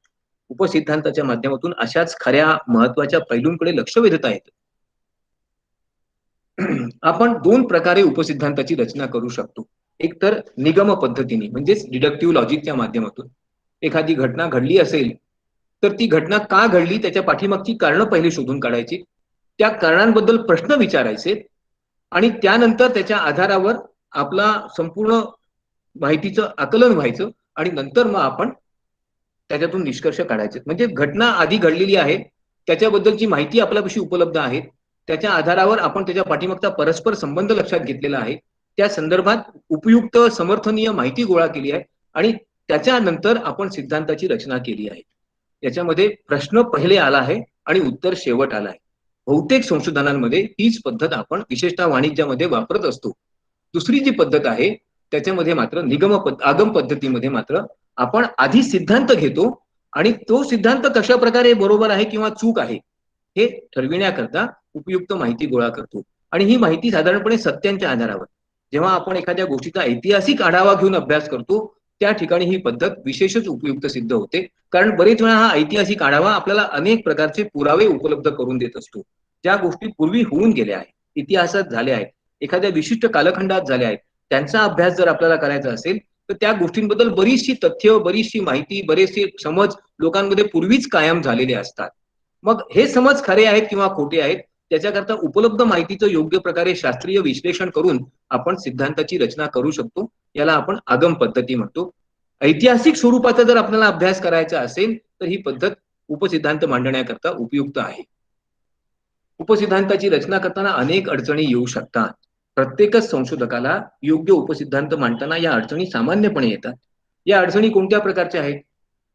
Speaker 1: उपसिद्धांताच्या माध्यमातून अशाच खऱ्या महत्वाच्या पैलूंकडे लक्ष वेधता येतं. आपण दोन प्रकारे उपसिद्धांताची रचना करू शकतो. एक तर निगम पद्धतीने म्हणजेच डिडक्टिव्ह लॉजिकच्या माध्यमातून. एखादी घटना घडली असेल तर ती घटना का घडली त्याच्या पाठीमागची कारणं पहिले शोधून काढायची, त्या कारणांबद्दल प्रश्न विचारायचे आणि त्यानंतर त्याच्या आधारावर आपला संपूर्ण माहितीचं आकलन व्हायचं आणि नंतर मग आपण त्याच्यातून निष्कर्ष काढायचे. म्हणजे घटना आधी घडलेली आहे, त्याच्याबद्दलची माहिती आपल्यापाशी उपलब्ध आहे, त्याच्या आधारावर आपण त्याच्या पाठीमागचा परस्पर संबंध लक्षात घेतलेला आहे, त्या संदर्भात उपयुक्त समर्थनीय माहिती गोळा केली आहे आणि त्याच्यानंतर आपण सिद्धांताची रचना केली आहे. याच्यामध्ये प्रश्न पहिले आला आहे आणि उत्तर शेवट आला आहे. बहुतेक संशोधनांमध्ये हीच पद्धत आपण विशेषतः वाणिज्यामध्ये वापरत असतो. दुसरी जी पद्धत आहे त्याच्यामध्ये मात्र आगम पद्धतीमध्ये मात्र आपण आधी सिद्धांत घेतो आणि तो सिद्धांत कशा प्रकारे बरोबर आहे किंवा चूक आहे हे ठरविण्याकरता उपयुक्त माहिती गोळा करतो. आणि ही माहिती साधारणपणे सत्यांच्या आधारावर, जेव्हा आपण एखाद्या गोष्टीचा ऐतिहासिक आढावा घेऊन अभ्यास करतो त्या ठिकाणी ही पद्धत विशेषच उपयुक्त सिद्ध होते. कारण बरेच वेळा हा ऐतिहासिक आढावा आपल्याला अनेक प्रकारचे पुरावे उपलब्ध करून देत असतो, ज्या गोष्टी पूर्वी होऊन गेल्या आहेत, इतिहासात झाल्या आहेत, एखाद्या विशिष्ट कालखंडात झाल्या आहेत, त्यांचा अभ्यास जर आपल्याला करायचा असेल तर त्या गोष्टींबद्दल बरीचशी तथ्य, बरीचशी माहिती, बरेचसे समज लोकांमध्ये पूर्वीच कायम झालेले असतात. मग हे समज खरे आहेत किंवा खोटे आहेत त्याच्याकरता उपलब्ध माहितीचं योग्य प्रकारे शास्त्रीय विश्लेषण करून आपण सिद्धांताची रचना करू शकतो. याला आपण आगम पद्धती म्हणतो. ऐतिहासिक स्वरूपाचा जर आपल्याला अभ्यास करायचा असेल तर ही पद्धत उपसिद्धांत मांडण्याकरता उपयुक्त आहे. उपसिद्धांताची रचना करताना अनेक अडचणी येऊ शकतात. प्रत्येकच संशोधकाला योग्य उपसिद्धांत मांडताना या अडचणी सामान्यपणे येतात. या अडचणी कोणत्या प्रकारच्या आहेत?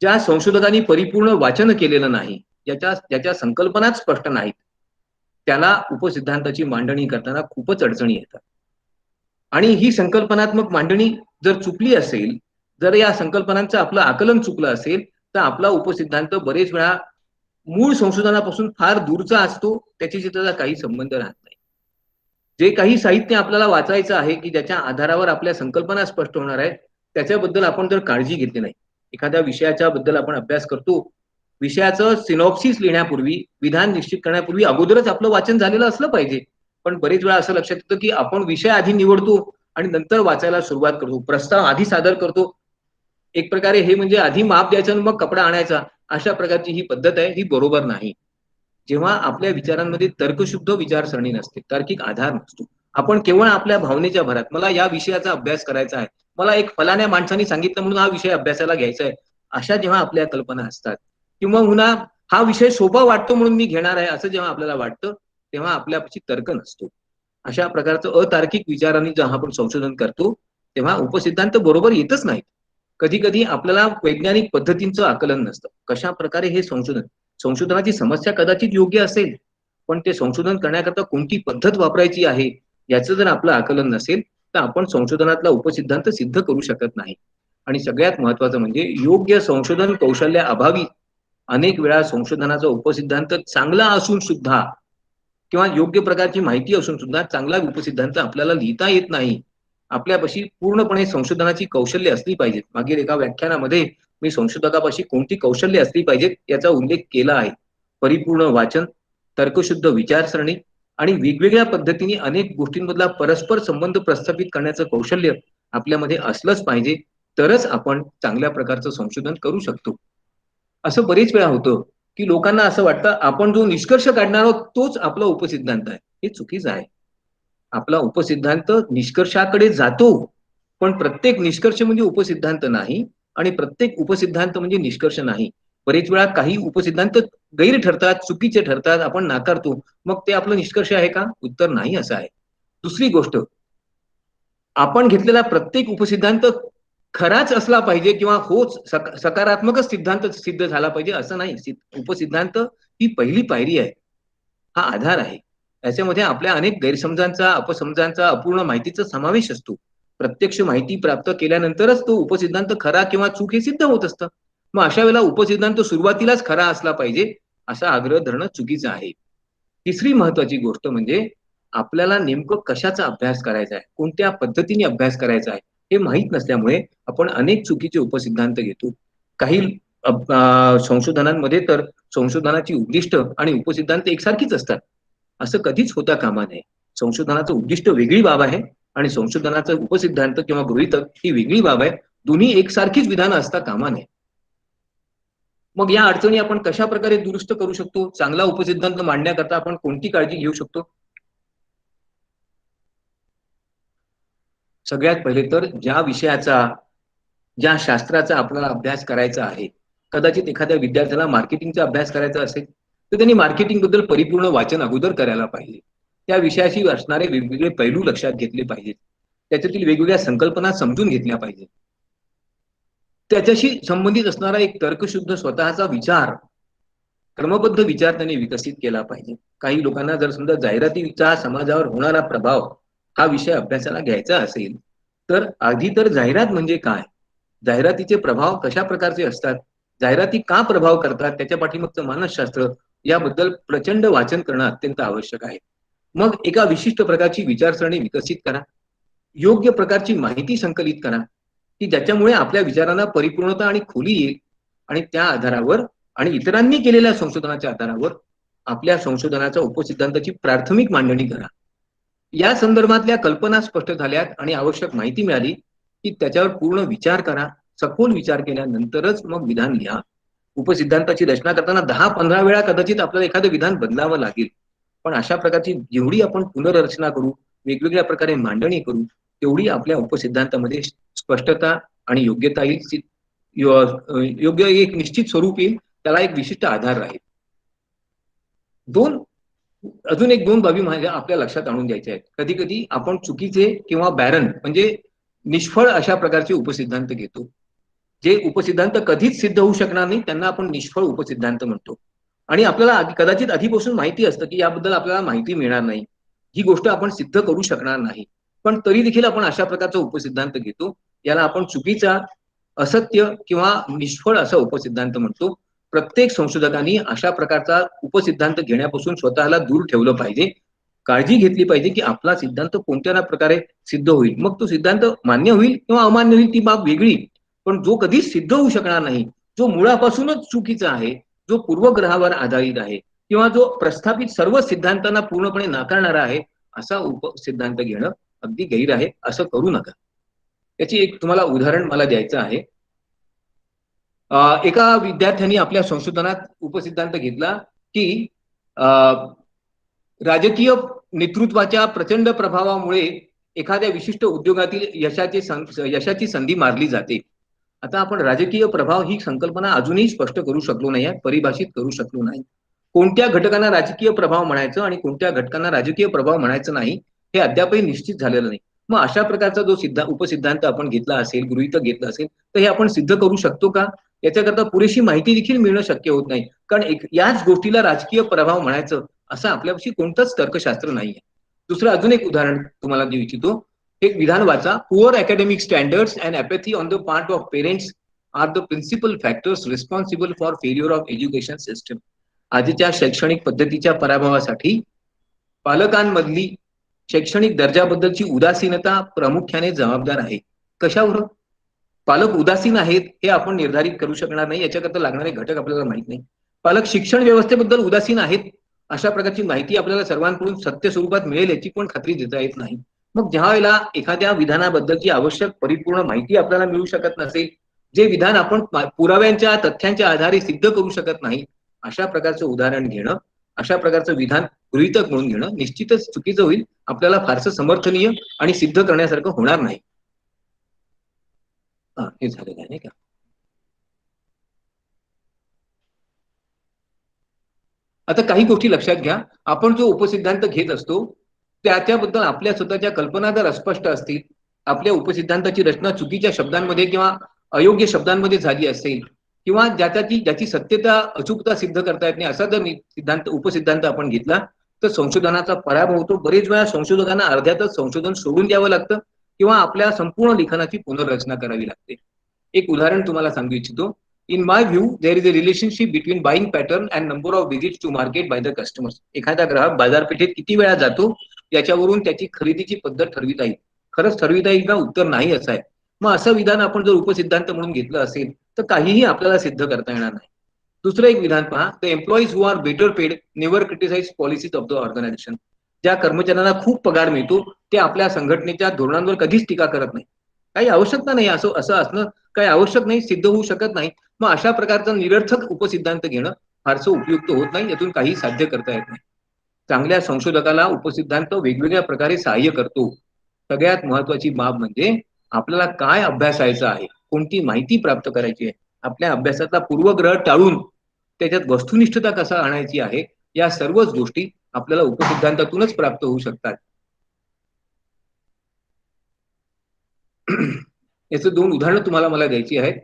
Speaker 1: ज्या संशोधकांनी परिपूर्ण वाचन केलेलं नाही, ज्याच्या संकल्पनाच स्पष्ट नाहीत, त्याला उपसिद्धांताची मांडणी करताना खूपच अडचणी येतात. आणि ही संकल्पनात्मक मांडणी जर चुकली असेल, जर या संकल्पनांचं आपलं आकलन चुकलं असेल, तर आपला उपसिद्धांत बरेच वेळा मूळ संशोधनापासून फार दूरचा असतो, त्याच्याशी त्याचा काही संबंध राहत नाही. जे काही साहित्य आपल्याला वाचायचं आहे की ज्याच्या आधारावर आपल्या संकल्पना स्पष्ट होणार आहेत, त्याच्याबद्दल आपण जर काळजी घेतली नाही, एखाद्या विषयाच्या बद्दल आपण अभ्यास करतो, विषयाचं सिनॉप्सिस लिहिण्यापूर्वी, विधान निश्चित करण्यापूर्वी अगोदरच आपलं वाचन झालेलं असलं पाहिजे. पण बरेच वेळा असं लक्षात येतं की आपण विषय आधी निवडतो आणि नंतर वाचायला सुरुवात करतो, प्रस्ताव आधी सादर करतो. एक प्रकारे हे म्हणजे आधी माप द्यायचं आणि मग कपडा आणायचा, अशा प्रकारची ही पद्धत आहे, ही बरोबर नाही. जेव्हा आपल्या विचारांमध्ये तर्कशुद्ध विचारसरणी नसते, तार्किक आधार नसतो, आपण केवळ आपल्या भावनेच्या भरात मला या विषयाचा अभ्यास करायचा आहे, मला एक फलाण्या माणसाने सांगितलं म्हणून हा विषय अभ्यासाला घ्यायचा आहे, अशा जेव्हा आपल्या कल्पना असतात, किंवा पुन्हा हा विषय सोपा वाटतो म्हणून मी घेणार आहे असं जेव्हा आपल्याला वाटतं, तेव्हा आपल्यापाशी तर्क नसतो. अशा प्रकारचं अतार्किक विचारांनी जेव्हा आपण संशोधन करतो, तेव्हा उपसिद्धांत बरोबर येतच नाहीत. कधी कधी आपल्याला वैज्ञानिक पद्धतींचं आकलन नसतं. कशा प्रकारे हे संशोधनाची समस्या कदाचित योग्य असेल, पण ते संशोधन करण्याकरता कोणती पद्धत वापरायची आहे याचं जर आपलं आकलन नसेल, तर आपण संशोधनातला उपसिद्धांत सिद्ध करू शकत नाही. आणि सगळ्यात महत्वाचं म्हणजे योग्य संशोधन कौशल्याअभावी अनेक वेळा संशोधनाचा उपसिद्धांत चांगला असून सुद्धा, किंवा योग्य प्रकारची माहिती असून सुद्धा चांगला उपसिद्धांत आपल्याला लिहिता येत नाही. आपल्यापाशी पूर्णपणे संशोधनाची कौशल्य असली पाहिजेत. मागील एका व्याख्यानामध्ये मी संशोधकापाशी कोणती कौशल्य असली पाहिजेत याचा उल्लेख केला आहे. परिपूर्ण वाचन, तर्कशुद्ध विचारसरणी आणि वेगवेगळ्या पद्धतीने अनेक गोष्टींमधला परस्पर संबंध प्रस्थापित करण्याचं कौशल्य आपल्यामध्ये असलंच पाहिजे, तरच आपण चांगल्या प्रकारचं संशोधन करू शकतो. असं बरेच वेळा होतं की लोकांना असं वाटतं आपण जो निष्कर्ष काढणार आहोत तोच आपला उपसिद्धांत आहे. हे चुकीचं आहे. आपला उपसिद्धांत निष्कर्षाकडे जातो, पण प्रत्येक निष्कर्ष म्हणजे उपसिद्धांत नाही आणि प्रत्येक उपसिद्धांत म्हणजे निष्कर्ष नाही. बरेच वेळा काही उपसिद्धांत गैर ठरतात, चुकीचे ठरतात, आपण नाकारतो. मग ते आपलं निष्कर्ष आहे का? उत्तर नाही असं आहे. दुसरी गोष्ट, आपण घेतलेला प्रत्येक उपसिद्धांत खराच असला पाहिजे किंवा होच सकारात्मकच सिद्धांत सिद्ध झाला पाहिजे असं नाही. उपसिद्धांत ही पहिली पायरी आहे, हा आधार आहे. याच्यामध्ये आपल्या अनेक गैरसमजांचा, अपसमजांचा, अपूर्ण माहितीचा समावेश असतो. प्रत्यक्ष माहिती प्राप्त केल्यानंतरच तो उपसिद्धांत खरा किंवा चूक हे सिद्ध होत असतं. मग अशा वेळेला उपसिद्धांत सुरुवातीलाच खरा असला पाहिजे असा आग्रह धरणं चुकीचं आहे. तिसरी महत्वाची गोष्ट म्हणजे आपल्याला नेमकं कशाचा अभ्यास करायचा आहे, कोणत्या पद्धतीने अभ्यास करायचा आहे हे माहीत नसल्यामुळे आपण अनेक चुकीचे उपसिद्धांत घेतो. काही संशोधनांमध्ये तर संशोधनाची उद्दिष्ट आणि उपसिद्धांत एकसारखीच असतात. असं कधीच होता कामा नये. संशोधनाचं उद्दिष्ट वेगळी बाब आहे आणि संशोधनाचं उपसिद्धांत किंवा गृहीतक ही वेगळी बाब आहे. दोन्ही एकसारखीच विधानं असता कामा नये. मग या अडचणी आपण कशा प्रकारे दुरुस्त करू शकतो? चांगला उपसिद्धांत मांडण्याकरता आपण कोणती काळजी घेऊ शकतो? सगळ्यात पहिले तर ज्या विषयाचा, ज्या शास्त्राचा आपल्याला अभ्यास करायचा आहे, कदाचित एखाद्या विद्यार्थ्याला मार्केटिंगचा अभ्यास करायचा असेल, तर त्यांनी मार्केटिंग बद्दल परिपूर्ण वाचन अगोदर करायला पाहिजे. त्या विषयाशी असणारे वेगवेगळे पैलू लक्षात घेतले पाहिजेत. त्याच्यातील वेगवेगळ्या संकल्पना समजून घेतल्या पाहिजेत. त्याच्याशी संबंधित असणारा एक तर्कशुद्ध स्वतःचा विचार, क्रमबद्ध विचार त्यांनी विकसित केला पाहिजे. काही लोकांना जर समजा जाहिरातीचा समाजावर होणारा प्रभाव हा विषय अभ्यासाला घ्यायचा असेल, तर आधी तर जाहिरात म्हणजे काय, जाहिरातीचे प्रभाव कशा प्रकारचे असतात, जाहिराती का प्रभाव करतात, त्याच्या पाठीमागचं मानसशास्त्र याबद्दल प्रचंड वाचन करणं अत्यंत आवश्यक आहे. मग एका विशिष्ट प्रकारची विचारसरणी विकसित करा, योग्य प्रकारची माहिती संकलित करा की ज्याच्यामुळे आपल्या विचारांना परिपूर्णता आणि खोली येईल. आणि त्या आधारावर आणि इतरांनी केलेल्या संशोधनाच्या आधारावर आपल्या संशोधनाच्या उपसिद्धांताची प्राथमिक मांडणी करा. या संदर्भातल्या कल्पना स्पष्ट झाल्यात आणि आवश्यक माहिती मिळाली की त्याच्यावर पूर्ण विचार करा. सखोल विचार केल्यानंतरच मग विधान लिहा. उपसिद्धांताची रचना करताना 10-15 वेळा कदाचित आपल्याला एखादं विधान बदलावं लागेल, पण अशा प्रकारची जेवढी आपण पुनर्रचना करू, वेगवेगळ्या प्रकारे मांडणी करू, तेवढी आपल्या उपसिद्धांतामध्ये स्पष्टता आणि योग्यता येईल. योग्य एक निश्चित स्वरूप येईल, त्याला एक विशिष्ट आधार राहील. अजून एक दोन बाबी माझ्या आपल्या लक्षात आणून द्यायच्या आहेत. कधी कधी आपण चुकीचे किंवा बॅरन म्हणजे निष्फळ अशा प्रकारचे उपसिद्धांत घेतो. जे उपसिद्धांत कधीच सिद्ध होऊ शकणार नाही त्यांना आपण निष्फळ उपसिद्धांत म्हणतो. आणि आपल्याला कदाचित आधीपासून माहिती असतं की याबद्दल आपल्याला माहिती मिळणार नाही, ही गोष्ट आपण सिद्ध करू शकणार नाही, पण तरी देखील आपण अशा प्रकारचा उपसिद्धांत घेतो. याला आपण चुकीचा, असत्य किंवा निष्फळ असा उपसिद्धांत म्हणतो. प्रत्येक संशोधकांनी अशा प्रकारचा उपसिद्धांत घेण्यापासून स्वतःला दूर ठेवलं पाहिजे. काळजी घेतली पाहिजे की आपला सिद्धांत कोणत्या ना प्रकारे सिद्ध होईल. मग तो सिद्धांत मान्य होईल किंवा अमान्य होईल ती बाब वेगळी, पण जो कधीच सिद्ध होऊ शकणार नाही, जो मुळापासूनच चुकीचा आहे, जो पूर्वग्रहावर आधारित आहे किंवा जो प्रस्थापित सर्व सिद्धांतांना पूर्णपणे नाकारणारा आहे, असा उपसिद्धांत घेणं अगदी गैर आहे. असं करू नका. याची एक तुम्हाला उदाहरण मला द्यायचं आहे. एका विद्यार्थ्यांनी आपल्या संशोधनात उपसिद्धांत घेतला की राजकीय नेतृत्वाच्या प्रचंड प्रभावामुळे एखाद्या विशिष्ट उद्योगातील यशाची संधी मारली जाते. आता आपण राजकीय प्रभाव ही संकल्पना अजूनही स्पष्ट करू शकलो नाही, परिभाषित करू शकलो नाही. कोणत्या घटकांना राजकीय प्रभाव म्हणायचं आणि कोणत्या घटकांना राजकीय प्रभाव म्हणायचं नाही हे अद्यापही निश्चित झालेलं नाही. मग अशा प्रकारचा जो उपसिद्धांत आपण घेतला असेल, गृहीतक घेतलं असेल, तर हे आपण सिद्ध करू शकतो का? याच्याकरता पुरेशी माहिती देखील मिळणं शक्य होत नाही. कारण याच गोष्टीला राजकीय प्रभाव म्हणायचं असं आपल्यापाशी कोणतंच तर्कशास्त्र नाहीये. दुसरं अजून एक उदाहरण तुम्हाला देऊ इच्छितो. एक विधान वाचा. Poor academic standards and apathy on the part of parents are the principal factors responsible for failure of education system. आजच्या शैक्षणिक पद्धतीच्या पराभवासाठी पालकांमधली शैक्षणिक दर्जाबद्दलची उदासीनता प्रामुख्याने जबाबदार आहे. कशावर? पालक उदासीन आहेत हे आपण निर्धारित करू शकणार नाही, याच्याकरता लागणारे घटक आपल्याला माहित नाही. पालक शिक्षण व्यवस्थेबद्दल उदासीन आहेत अशा प्रकारची माहिती आपल्याला सर्वांकडून सत्य स्वरूपात मिळेल याची पण खात्री देता येत नाही. मग ज्या वेळेला एखाद्या विधानाबद्दलची आवश्यक परिपूर्ण माहिती आपल्याला मिळू शकत नसेल, जे विधान आपण पुराव्यांच्या तथ्यांच्या आधारे सिद्ध करू शकत नाही, अशा प्रकारचं उदाहरण घेणं, अशा प्रकारचं विधान गृहीतक म्हणून घेणं निश्चितच चुकीचं होईल. आपल्याला फारसं समर्थनीय आणि सिद्ध करण्यासारखं होणार नाही. हे झालेलं आहे नाही का? आता काही गोष्टी लक्षात घ्या. आपण जो उपसिद्धांत घेत असतो त्याबद्दल आपल्या स्वतःच्या कल्पना जर अस्पष्ट असतील, आपल्या उपसिद्धांताची रचना चुकीच्या शब्दांमध्ये किंवा अयोग्य शब्दांमध्ये झाली असेल, किंवा ज्याची सत्यता अचूकता सिद्ध करता येत नाही असा जर उपसिद्धांत आपण घेतला तर संशोधनाचा पराभव होतो. बरेच वेळा संशोधकांना अर्ध्यातच संशोधन सोडून द्यावं लागतं किंवा आपल्या संपूर्ण लिखाणाची पुनर्रचना करावी लागते. एक उदाहरण तुम्हाला सांगू इच्छितो. In my view, there is a relationship between buying pattern and number of visits to market by the customers. एखादा ग्राहक बाजारपेठेत किती वेळा जातो याच्यावरून त्याची खरेदीची पद्धत ठरविता येईल. खरंच ठरविता येईल का? उत्तर नाही असं आहे. मग असं विधान आपण जर उपसिद्धांत म्हणून घेतलं असेल तर काहीही आपल्याला सिद्ध करता येणार नाही. दुसरं एक विधान पहा. The employees who are better paid never criticise policies of the organisation. ज्या कर्मचाऱ्यांना खूप पगार मिळतो ते आपल्या संघटनेच्या धोरणांवर कधीच टीका करत नाही. काही आवश्यकता नाही, असं असणं काही आवश्यक नाही, सिद्ध होऊ शकत नाही. मग अशा प्रकारचं निरर्थक उपसिद्धांत घेणं फारसं उपयुक्त होत नाही, यातून काही साध्य करता येत नाही. चांगल्या संशोधकाला उपसिद्धांत वेगवेगळ्या प्रकारे सहाय्य करतो. सगळ्यात महत्वाची बाब म्हणजे आपल्याला काय अभ्यासायचं आहे, कोणती माहिती प्राप्त करायची आहे, आपल्या अभ्यासाचा पूर्वग्रह टाळून त्याच्यात वस्तुनिष्ठता कसा आणायची आहे, या सर्वच गोष्टी आपल्याला उपसिद्धांतातूनच प्राप्त होऊ शकतात. याचं दोन उदाहरणं तुम्हाला मला द्यायची आहेत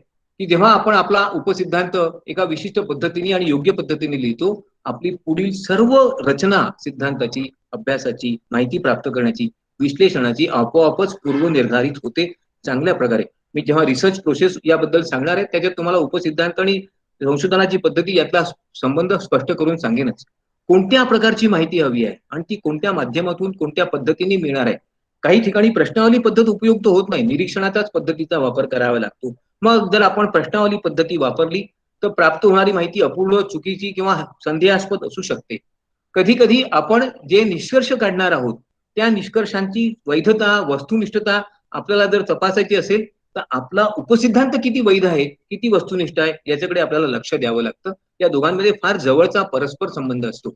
Speaker 1: की जेव्हा आपण आपला उपसिद्धांत एका विशिष्ट पद्धतीने आणि योग्य पद्धतीने लिहितो, आपली पुढील सर्व रचना सिद्धांताची, अभ्यासाची, माहिती प्राप्त करण्याची, विश्लेषणाची आपोआपच पूर्वनिर्धारित होते चांगल्या प्रकारे. मी जेव्हा रिसर्च प्रोसेस याबद्दल सांगणार आहे त्याच्यात तुम्हाला उपसिद्धांत आणि संशोधनाची पद्धती यातला संबंध स्पष्ट करून सांगेनच. कोणत्या प्रकारची माहिती हवी आहे आणि ती कोणत्या माध्यमातून कोणत्या पद्धतीने मिळणार आहे. काही ठिकाणी प्रश्नावली पद्धत उपयुक्त होत नाही, निरीक्षणाचाच पद्धतीचा वापर करावा लागतो. मग जर आपण प्रश्नावली पद्धती वापरली तर प्राप्त होणारी माहिती अपूर्ण, चुकीची किंवा संदेहास्पद असू शकते. कधी कधी आपण जे निष्कर्ष काढणार आहोत त्या निष्कर्षांची वैधता, वस्तुनिष्ठता आपल्याला जर तपासायची असेल तर आपला उपसिद्धांत किती वैध आहे, किती वस्तुनिष्ठ आहे याच्याकडे आपल्याला लक्ष द्यावं लागतं. या दोघांमध्ये फार जवळचा परस्पर संबंध असतो.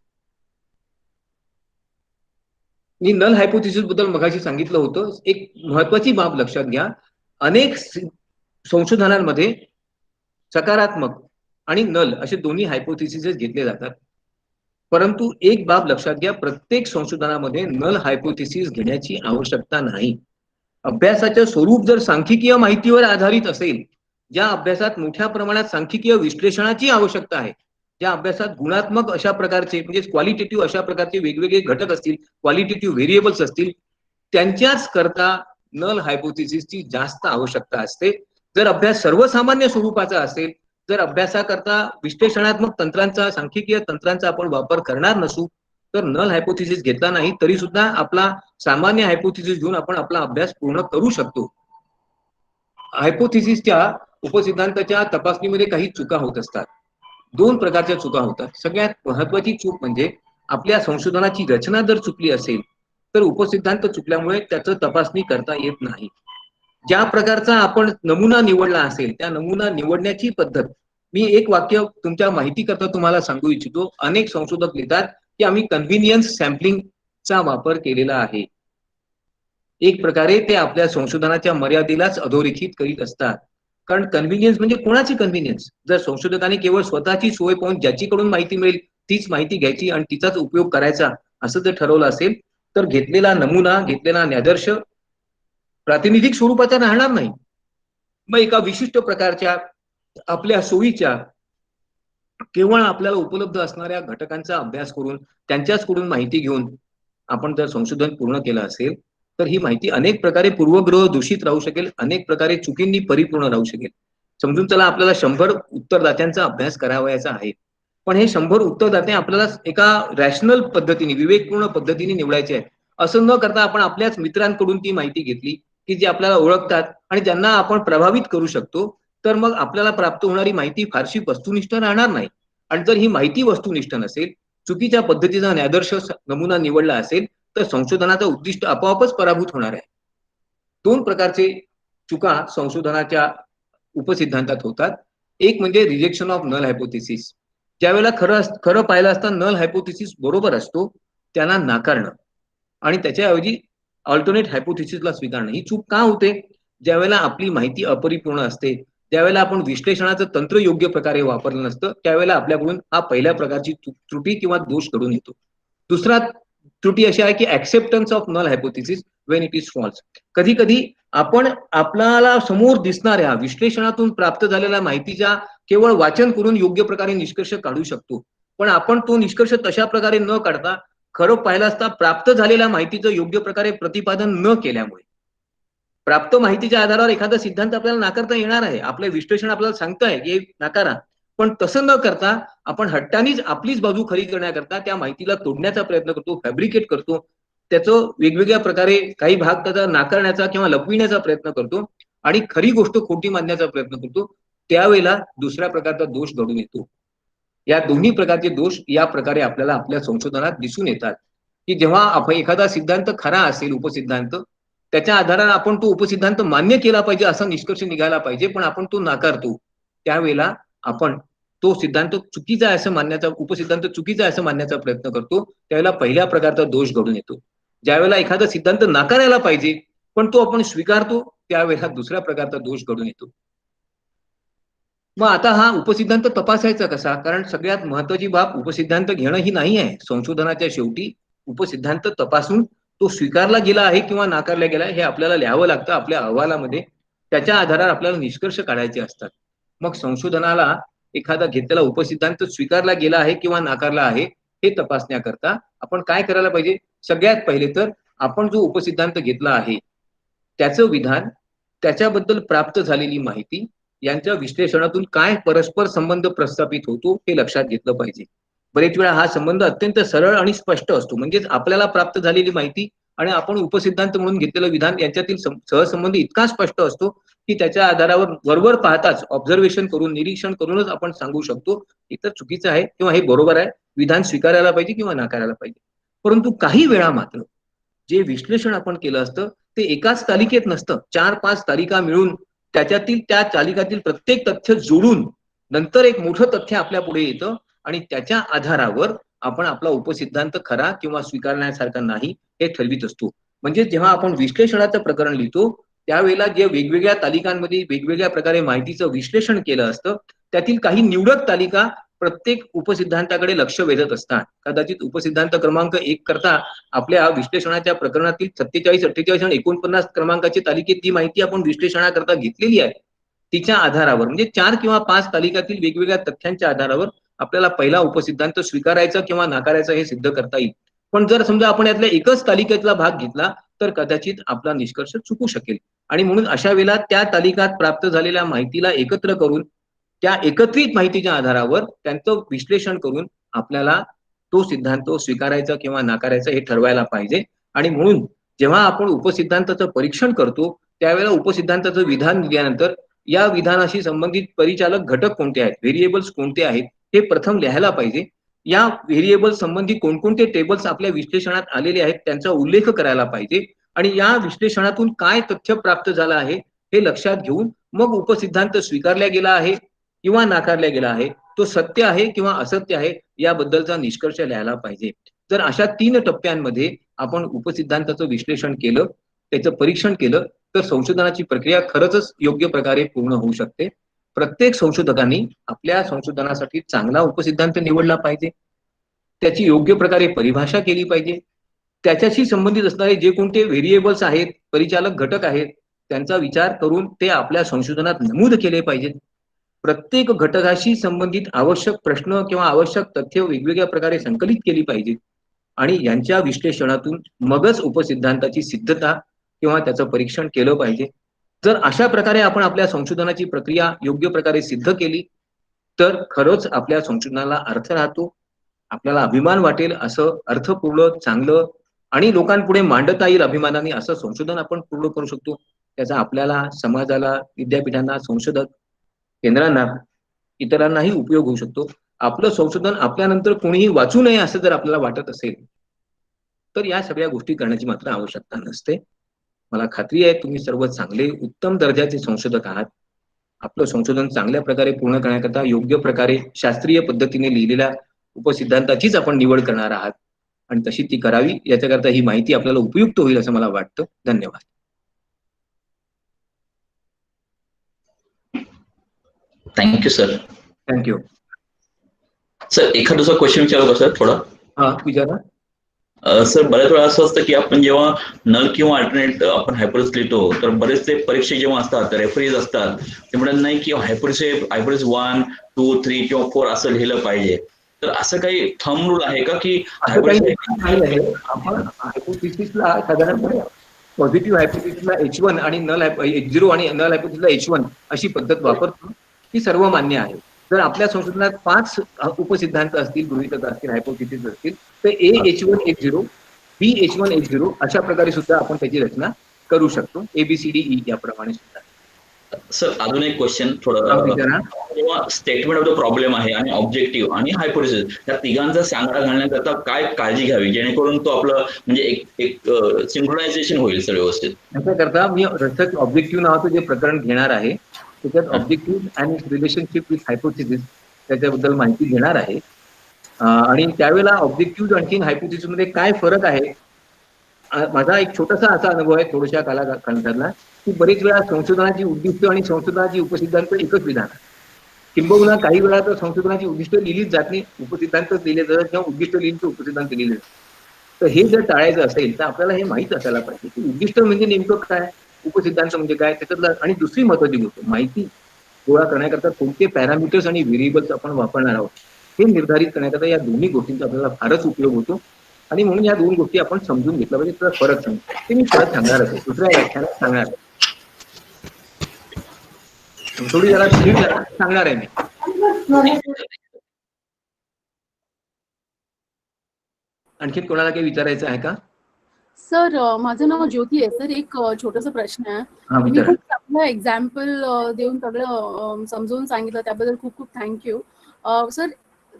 Speaker 1: मी नल हायपोथिसिस बद्दल मगाशी सांगितलं होतं. एक महत्वाची बाब लक्षात घ्या. अनेक संशोधनांमध्ये सकारात्मक आणि नल असे दोन्ही हायपोथिसिस घेतले जातात. परंतु एक बाब लक्षात घ्या, प्रत्येक संशोधनामध्ये नल हायपोथिसिस घेण्याची आवश्यकता नाही. अभ्यासाचे स्वरूप जर सांख्यिकीय माहितीवर आधारित असेल, ज्या अभ्यासात मोठ्या प्रमाणात सांख्यिकीय विश्लेषणाची आवश्यकता आहे, ज्या अभ्यासात गुणात्मक अशा प्रकारचे म्हणजे क्वालिटेटिव्ह अशा प्रकारचे वेगवेगळे घटक असतील, क्वालिटेटिव्ह व्हेरिएबल्स असतील, त्यांच्याच करता नल हायपोथिसिसची जास्त आवश्यकता असते. जर अभ्यास सर्वसामान्य स्वरूपाचा असेल, जर अभ्यासाकरता विश्लेषणात्मक तंत्रांचा, सांख्यिकीय तंत्रांचा आपण वापर करणार नसू तर नल हायपोथिसिस घेतला नाही तरी सुद्धा आपला सामान्य हायपोथिसिस घेऊन आपण आपला अभ्यास पूर्ण करू शकतो. हायपोथिसिसच्या उपसिद्धांताच्या तपासणीमध्ये काही चुका होत असतात. दोन प्रकारच्या चुका होतात. सगळ्यात महत्वाची चूक म्हणजे आपल्या संशोधनाची रचना जर चुकली असेल तर उपसिद्धांत चुकल्यामुळे त्याचं तपासणी करता येत नाही. ज्या प्रकारचा आपण नमुना निवडला असेल त्या नमुना निवडण्याची पद्धत, मी एक वाक्य तुमच्या माहिती करता तुम्हाला सांगू इच्छितो. अनेक संशोधक लिहितात की आम्ही कन्व्हिनियन्स सॅम्पलिंगचा वापर केलेला आहे. एक प्रकारे ते आपल्या संशोधनाच्या मर्यादेलाच अधोरेखित करीत असतात. कारण कन्व्हिनियन्स म्हणजे कोणाची कन्व्हिनियन्स? जर संशोधकाने केवळ स्वतःची सोय पाहून ज्याचीकडून माहिती मिळेल तीच माहिती घ्यायची आणि तिचाच उपयोग करायचा असं जर ठरवलं असेल, तर घेतलेला नमुना, घेतलेला निदर्श प्रातिनिधिक स्वरूपाचा राहणार नाही. मग एका विशिष्ट प्रकारच्या आपल्या सोयीच्या केवळ आपल्याला उपलब्ध असणाऱ्या घटकांचा अभ्यास करून त्यांच्याचकडून माहिती घेऊन आपण जर संशोधन पूर्ण केलं असेल, तर ही माहिती अनेक प्रकारे पूर्वग्रह दूषित राहू शकेल, अनेक प्रकारे चुकींनी परिपूर्ण राहू शकेल. समजून चला आपल्याला 100 उत्तरदात्यांचा अभ्यास करावयाचा आहे. पण हे 100 उत्तरदाते आपल्याला एका रॅशनल पद्धतीने, विवेकपूर्ण पद्धतीने निवडायचे आहे. असं न करता आपण आपल्याच मित्रांकडून ती माहिती घेतली, की जी आपल्याला ओळखतात आणि ज्यांना आपण प्रभावित करू शकतो, तर मग आपल्याला प्राप्त होणारी माहिती फारशी वस्तुनिष्ठ राहणार नाही. आणि जर ही माहिती वस्तुनिष्ठ नसेल, चुकीच्या पद्धतीचा आदर्श नमुना निवडला असेल, तर संशोधनाचं उद्दिष्ट आपोआपच पराभूत होणार आहे. 2 प्रकारचे चुका संशोधनाच्या उपसिद्धांतात होतात. एक म्हणजे रिजेक्शन ऑफ नल हायपोथेसिस. ज्यावेळेला खरं पाहिलं असता नल हायपोथेसिस बरोबर असतो, त्यांना नाकारणं आणि त्याच्याऐवजी अल्टरनेट हायपोथेसिसला स्वीकारणं. ही चूक का होते? ज्यावेळेला आपली माहिती अपरिपूर्ण असते, ज्यावेळेला आपण विश्लेषणाचं तंत्र योग्य प्रकारे वापरलं नसतं, त्यावेळेला आपल्याकडून हा पहिल्या प्रकारची त्रुटी किंवा दोष घडून येतो. दुसरा त्रुटी अशी आहे की acceptance of null hypothesis when it is false. कधी कधी आपण आपल्याला समोर दिसणाऱ्या विश्लेषणातून प्राप्त झालेल्या माहितीच्या केवळ वाचन करून योग्य प्रकारे निष्कर्ष काढू शकतो. पण आपण तो निष्कर्ष तशा प्रकारे न काढता खरं पाहिलं असता प्राप्त झालेल्या माहितीचं योग्य प्रकारे प्रतिपादन न केल्यामुळे प्राप्त माहितीच्या आधारावर एखादा सिद्धांत आपल्याला नाकारता येणार आहे. आपलं विश्लेषण आपल्याला सांगताय की नाकारा. पण तसं न करता आपण हट्टानीच आपलीच बाजू खरी करण्याकरता त्या माहितीला तोडण्याचा प्रयत्न करतो, फॅब्रिकेट करतो. त्याचं वेगवेगळ्या प्रकारे काही भाग त्याचा नाकारण्याचा किंवा लपविण्याचा प्रयत्न करतो आणि खरी गोष्ट खोटी मानण्याचा प्रयत्न करतो. त्यावेळेला दुसऱ्या प्रकारचा दोष घडून येतो. या दोन्ही प्रकारचे दोष या प्रकारे आपल्याला आपल्या संशोधनात दिसून येतात, की जेव्हा आपण एखादा सिद्धांत खरा असेल उपसिद्धांत, त्याच्या आधाराने आपण तो उपसिद्धांत मान्य केला पाहिजे असा निष्कर्ष निघाला पाहिजे, पण आपण तो नाकारतो. त्यावेळेला आपण तो सिद्धांत चुकीचा आहे असं मानण्याचा उपसिद्धांत चुकीचा आहे असं मानण्याचा प्रयत्न करतो. त्यावेळेला पहिल्या प्रकारचा दोष घडून येतो. ज्यावेळेला एखादा सिद्धांत नाकारायला पाहिजे, पण तो आपण स्वीकारतो, त्यावेळेला दुसऱ्या प्रकारचा दोष घडून येतो. मग आता हा उपसिद्धांत तपासायचा कसा? कारण सगळ्यात महत्वाची बाब उपसिद्धांत घेणं ही नाही आहे. संशोधनाच्या शेवटी उपसिद्धांत तपासून तो स्वीकारला गेला आहे किंवा नाकारला गेला आहे हे आपल्याला लिहावं लागतं आपल्या अहवालामध्ये. त्याच्या आधारावर आपल्याला निष्कर्ष काढायचे असतात. मग संशोधनाला एखादा घेतलेला उपसिद्धांत स्वीकारला गेला आहे किंवा नाकारला आहे हे तपासण्याकरता आपण काय करायला पाहिजे? सगळ्यात पहिले तर आपण जो उपसिद्धांत घेतला आहे त्याचं विधान, त्याच्याबद्दल प्राप्त झालेली माहिती यांच्या विश्लेषणातून काय परस्पर संबंध प्रस्थापित होतो हे लक्षात घेतलं पाहिजे. बरेच वेळा हा संबंध अत्यंत सरळ आणि स्पष्ट असतो. म्हणजेच आपल्याला प्राप्त झालेली माहिती आणि आपण उपसिद्धांत म्हणून घेतलेलं विधान यांच्यातील सहसंबंध इतका स्पष्ट असतो की त्याच्या आधारावर वरवर पाहताच ऑब्झर्वेशन करून निरीक्षण करूनच आपण सांगू शकतो हे तर चुकीचं आहे किंवा हे बरोबर आहे, विधान स्वीकारायला पाहिजे किंवा नाकारायला पाहिजे. परंतु काही वेळा मात्र जे विश्लेषण आपण केलं असतं ते एकाच तालिकेत नसतं. 4-5 तालिका मिळून त्याच्यातील त्या तालिकातील प्रत्येक तथ्य जोडून नंतर एक मोठं तथ्य आपल्या पुढे येतं आणि त्याच्या आधारावर आपण आपला उपसिद्धांत खरा किंवा स्वीकारण्यासारखा नाही हे ठरवित असतो. म्हणजे जेव्हा आपण विश्लेषणाचं प्रकरण लिहितो त्यावेळेला जे वेगवेगळ्या तालिकांमध्ये वेगवेगळ्या प्रकारे माहितीचं विश्लेषण केलं असतं त्यातील काही निवडक तालिका प्रत्येक उपसिद्धांताकडे लक्ष वेधत असतात. कदाचित उपसिद्धांत क्रमांक 1 करता आपल्या विश्लेषणाच्या प्रकरणातील 47, 48 आणि 49 क्रमांकाची तालिकेत जी माहिती आपण विश्लेषणाकरता घेतलेली आहे तिच्या आधारावर म्हणजे 4 किंवा 5 तालिकातील वेगवेगळ्या तथ्यांच्या आधारावर आपल्याला पहिला उपसिद्धांत स्वीकारायचा किंवा नाकारायचा हे सिद्ध करता येईल. पण जर समजा आपण यातल्या एकच तालिकेतला भाग घेतला तर कदाचित आपला निष्कर्ष चुकू शकेल आणि म्हणून अशा वेळेला त्या तालिकात प्राप्त झालेल्या माहितीला एकत्र करून त्या एकत्रित माहितीच्या आधारावर त्यांचं विश्लेषण करून आपल्याला तो सिद्धांत स्वीकारायचा किंवा नाकारायचा हे ठरवायला पाहिजे. आणि म्हणून जेव्हा आपण उपसिद्धांताचं परीक्षण करतो त्यावेळेला उपसिद्धांताचं विधान दिल्यानंतर या विधानाशी संबंधित परिचालक घटक कोणते आहेत, व्हेरिएबल्स कोणते आहेत हे प्रथम लिहायला पाहिजे. या व्हेरिएबल संबंधी कोणकोणते टेबल्स आपल्या विश्लेषणात आलेले आहेत त्यांचा उल्लेख करायला पाहिजे आणि या विश्लेषणातून काय तथ्य प्राप्त झालं आहे हे लक्षात घेऊन मग उपसिद्धांत स्वीकारला गेला आहे किंवा नाकारला गेला आहे, तो सत्य आहे किंवा असत्य आहे याबद्दलचा निष्कर्ष लिहायला पाहिजे. तर अशा 3 टप्प्यांमध्ये आपण उपसिद्धांताचं विश्लेषण केलं त्याचं परीक्षण केलं तर संशोधनाची प्रक्रिया खरंच योग्य प्रकारे पूर्ण होऊ शकते. प्रत्येक संशोधकांनी आपल्या संशोधनासाठी चांगला उपसिद्धांत निवडला पाहिजे, त्याची योग्य प्रकारे परिभाषा केली पाहिजे, त्याच्याशी संबंधित असणारे जे कोणते व्हेरिएबल्स आहेत, परिचालक घटक आहेत, त्यांचा विचार करून ते आपल्या संशोधनात नमूद केले पाहिजेत. प्रत्येक घटकाशी संबंधित आवश्यक प्रश्न किंवा आवश्यक तथ्य वेगवेगळ्या प्रकारे संकलित केली पाहिजेत आणि यांच्या विश्लेषणातून मगच उपसिद्धांताची सिद्धता किंवा त्याचं परीक्षण केलं पाहिजे. जर अशा प्रकारे आपण आपल्या संशोधनाची प्रक्रिया योग्य प्रकारे सिद्ध केली तर खरंच आपल्या संशोधनाला अर्थ राहतो, आपल्याला अभिमान वाटेल असं अर्थपूर्ण, चांगलं आणि लोकांपुढे मांडता येईल अभिमानाने असं संशोधन आपण पूर्ण करू शकतो. त्याचा आपल्याला, समाजाला, विद्यापीठांना, संशोधक केंद्रांना, इतरांनाही उपयोग होऊ शकतो. आपलं संशोधन आपल्यानंतर कोणीही वाचू नये असं जर आपल्याला वाटत असेल तर या सगळ्या गोष्टी करण्याची मात्र आवश्यकता नसते. मला खात्री आहे तुम्ही सर्व चांगले उत्तम दर्जाचे संशोधक आहात. आपलं संशोधन चांगल्या प्रकारे पूर्ण करण्याकरता योग्य प्रकारे शास्त्रीय पद्धतीने लिहिलेल्या उपसिद्धांताचीच आपण निवड करणार आहात आणि तशी ती करावी याच्याकरता ही माहिती आपल्याला उपयुक्त होईल असं मला वाटतं. धन्यवाद.
Speaker 2: Thank you sir.
Speaker 1: थँक्यू.
Speaker 2: सर एखादा दुसरा क्वेश्चन विचारू का सर थोडा?
Speaker 1: हा विचारा.
Speaker 2: सर बऱ्याच वेळा असं असतं की आपण जेव्हा नल किंवा अल्टरनेट आपण हायपोथेसिस लिहितो तर बरेचसे परीक्षे जेव्हा असतात रेफरीज असतात ते म्हणत नाही की हायपोथेसिस 1, 2, 3 किंवा 4 असं लिहिलं पाहिजे. तर असं काही थंब रूल आहे का की
Speaker 1: आपण हायपोथेसिसला साधारणपणे पॉझिटिव्ह हायपोथेसिसला H1 आणि नल H0 आणि नल हायपोथेसिसला H1 अशी पद्धत वापरतो, ही सर्व मान्य आहे. जर आपल्या संशोधनात 5 उपसिद्धांत असतील, गृहीतक असतील, हायपोथेसिस असतील तर A H1 H0, B H1 H0 अशा प्रकारे सुद्धा आपण त्याची रचना करू शकतो. ABCDE याप्रमाणे सुद्धा.
Speaker 2: सर अजून एक क्वेश्चन थोडं, जेव्हा स्टेटमेंट ऑफ द प्रॉब्लेम आहे आणि ऑब्जेक्टिव्ह आणि हायपोथेसिस या तिघांचा सांगडा घालण्याकरता काय काळजी घ्यावी जेणेकरून तो आपलं म्हणजे एक सिंक्रोनायझेशन होईल सर व्यवस्थित?
Speaker 1: त्याच्याकरता मी रचक ऑब्जेक्टिव्ह नावाचं जे प्रकरण घेणार आहे त्याच्यात objective and relationship with hypothesis त्याच्याबद्दल माहिती घेणार आहे आणि त्यावेळेला ऑब्जेक्टिव्ह आणखी हायपोथेसिस मध्ये काय फरक आहे. माझा एक छोटासा असा अनुभव आहे थोड्याशा कालांतराला की बरेच वेळा संशोधनाची उद्दिष्ट आणि संशोधनाची उपसिद्धांत एकच विधान आहे. किंबहुना काही वेळा तर संशोधनाची उद्दिष्ट लिहिलीच जात नाही, उपसिद्धांतच लिहिले जातात किंवा उद्दिष्ट लिहिली तर उपसिद्धांत लिहिले जातात. तर हे जर टाळायचं असेल तर आपल्याला हे माहित असायला पाहिजे की उद्दिष्ट म्हणजे नेमकं काय, उपसिद्धांत म्हणजे काय त्याच्यातलं. आणि दुसरी महत्वाची गोष्ट माहिती गोळा करण्याकरता कोणते पॅरामीटर्स आणि व्हेरिएबल्स आपण वापरणार आहोत हे निर्धारित करण्याकरता या दोन्ही गोष्टींचा आपल्याला फारच उपयोग होतो आणि म्हणून या दोन गोष्टी आपण समजून घेतल्या पाहिजे. त्याचा फरक समजतो ते मी परत सांगणार आहे, दुसऱ्या व्याख्यानात सांगणार आहे. थोडी जरा स्पीड सांगणार आहे मी. आणखी कोणाला काही विचारायचं आहे का?
Speaker 3: सर माझं नाव ज्योती आहे सर. एक छोटासा प्रश्न आहे. तुम्ही खूप चांगलं एक्झाम्पल देऊन सगळं समजून सांगितलं त्याबद्दल खूप खूप थँक्यू सर.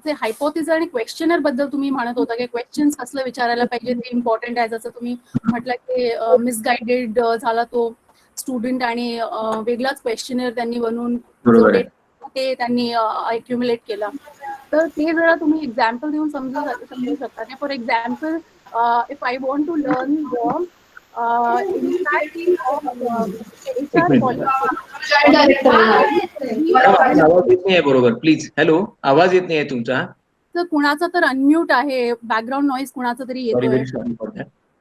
Speaker 3: ते हायपोथेसिस आणि क्वेश्चनर बद्दल तुम्ही म्हणत होता की क्वेश्चन्स कसलं विचारायला पाहिजे ते इम्पॉर्टंट आहे. जसं तुम्ही म्हटलं की मिसगाइडेड झाला तो स्टुडंट आणि वेगळाच क्वेश्चनर त्यांनी बनवून जो डेटा ते त्यांनी अक्युमुलेट केला. तर ते जरा तुम्ही एक्झाम्पल देऊन समजू शकता. For example if I want to learn the impact of HR policy.
Speaker 1: आवाज येत नाही बरोबर, प्लीज. हॅलो, आवाज येत नाही तुमचा.
Speaker 3: तर कुणाचा तर अनम्यूट आहे, बॅकग्राऊंड नॉईज कुणाचा तरी येतोय.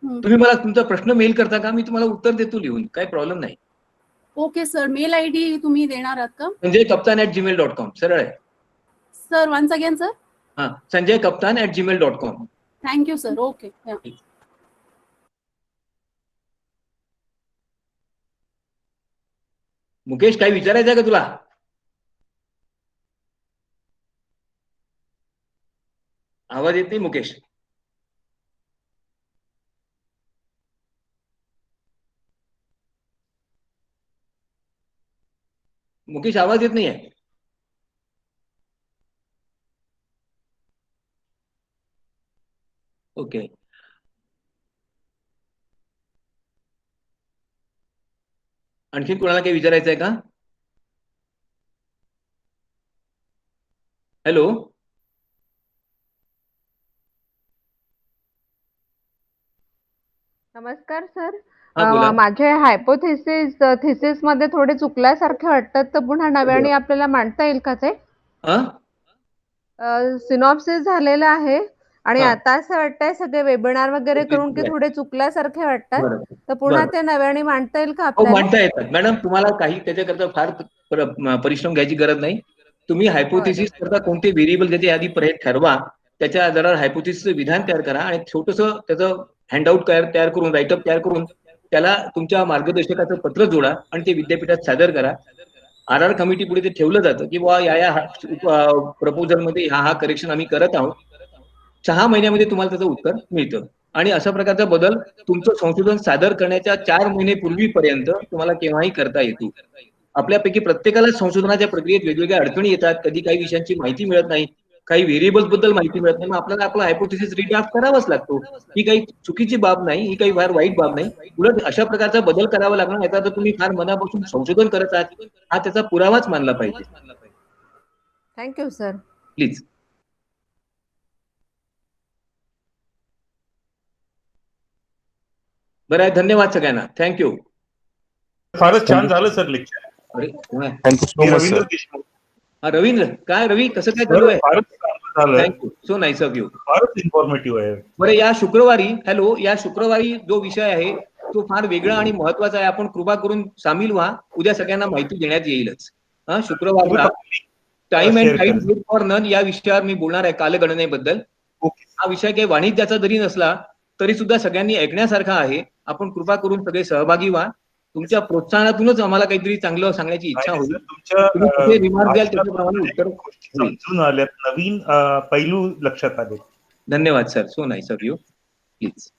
Speaker 1: तुम्ही मला तुमचा प्रश्न मेल करता का, मी तुम्हाला उत्तर देतो लिहून, काही प्रॉब्लेम नाही.
Speaker 3: ओके सर, मेल आयडी तुम्ही देणार आहात का?
Speaker 1: sanjaykaptan@gmail.com सरळ आहे
Speaker 3: सर. Once again sir.
Speaker 1: हां, sanjaykaptan@gmail.com.
Speaker 3: Thank you sir. Okay.
Speaker 1: Mukesh काही विचारायचं आहे का तुला? आवाज येत नाही मुकेश. मुकेश आवाज येत नाही आहे. ओके. आणखी कोणाला काही विचारायचं आहे का? हॅलो.
Speaker 4: नमस्कार सर.
Speaker 1: हा बोला.
Speaker 4: माझे थिसिस मध्ये थोडे चुकल्यासारखे वाटतात, तर पुन्हा नव्याने आपल्याला मांडता येईल का ते? सिनॉप्सिस झालेलं आहे आणि
Speaker 1: हा.
Speaker 4: आता असं वाटतंय सगळे वेबिनार वगैरे करून की थोडे चुकल्यासारखे वाटतात, तर पुन्हा ते नव्याने मांडता येईल का
Speaker 1: हो,
Speaker 4: आपल्याला?
Speaker 1: मांडता येतात मॅडम. तुम्हाला काही त्याच्याकरता फार परिश्रम घ्यायची गरज नाही. तुम्ही हायपोथेसिस करता कोणते व्हेरिएबल त्याच्या आधी ठरवा, त्याच्या आधारावर हायपोथेसिसचं विधान तयार करा आणि छोटंसं त्याचं हँडआउट तयार करून, राईटअप तयार करून त्याला तुमच्या मार्गदर्शकाचं पत्र जोडा आणि ते विद्यापीठात सादर करा. RR कमिटी पुढे ते ठेवलं जातं की बुवा या प्रपोजल मध्ये हा करेक्शन आम्ही करत आहोत. 6 महिन्यामध्ये तुम्हाला त्याचं उत्तर मिळतं. आणि अशा प्रकारचा बदल तुमचं संशोधन सादर करण्याच्या 4 महिने पूर्वीपर्यंत तुम्हाला केव्हाही करता येतो. आपल्यापैकी प्रत्येकाला संशोधनाच्या प्रक्रियेत वेगवेगळ्या अडचणी येतात. कधी काही विषयांची माहिती मिळत नाही, काही व्हेरिएबल्स बद्दल माहिती मिळत नाही. मग आपल्याला आपला हायपोथेसिस रिड्राफ्ट करावाच लागतो. ही काही चुकीची बाब नाही, ही काही फार वाईट बाब नाही. उलट अशा प्रकारचा बदल करावा लागणार. याचा तर तुम्ही फार मनापासून संशोधन करत आहात, हा त्याचा पुरावाच मानला पाहिजे.
Speaker 4: Thank you sir.
Speaker 1: प्लीज. बरं आहे, धन्यवाद सगळ्यांना. थँक्यू.
Speaker 5: फारच छान झालं सर लेक्चर.
Speaker 1: अरे कोण आहे?
Speaker 5: Thank you so much Ravindra Deshmukh.
Speaker 1: हा, रवींद्र. काय रवी, कसं काय चालू आहे?
Speaker 5: फारच चांगलं झालं.
Speaker 1: Thank you, so nice of you.
Speaker 5: फारच इन्फॉर्मेटिव्ह आहे.
Speaker 1: बरं, या शुक्रवारी जो विषय आहे तो फार वेगळा आणि महत्वाचा आहे. आपण कृपा करून सामील व्हा. उद्या सगळ्यांना माहिती देण्यात येईलच. शुक्रवारला time and time good for none या विषयावर मी बोलणार आहे, कालगणनेबद्दल. हा विषय काही वाणिज्याचा जरी नसला तरी सुद्धा सगळ्यांनी ऐकण्यासारखा आहे. आपण कृपा करून सगळे सहभागी व्हा. तुमच्या प्रोत्साहनातूनच आम्हाला काहीतरी चांगलं सांगण्याची इच्छा होईल. तुम्ही रिमार्क द्याल त्याप्रमाणे उत्तर
Speaker 5: समजून आल्यात, नवीन पैलू लक्षात आले.
Speaker 1: धन्यवाद sir, so nice of you. Please.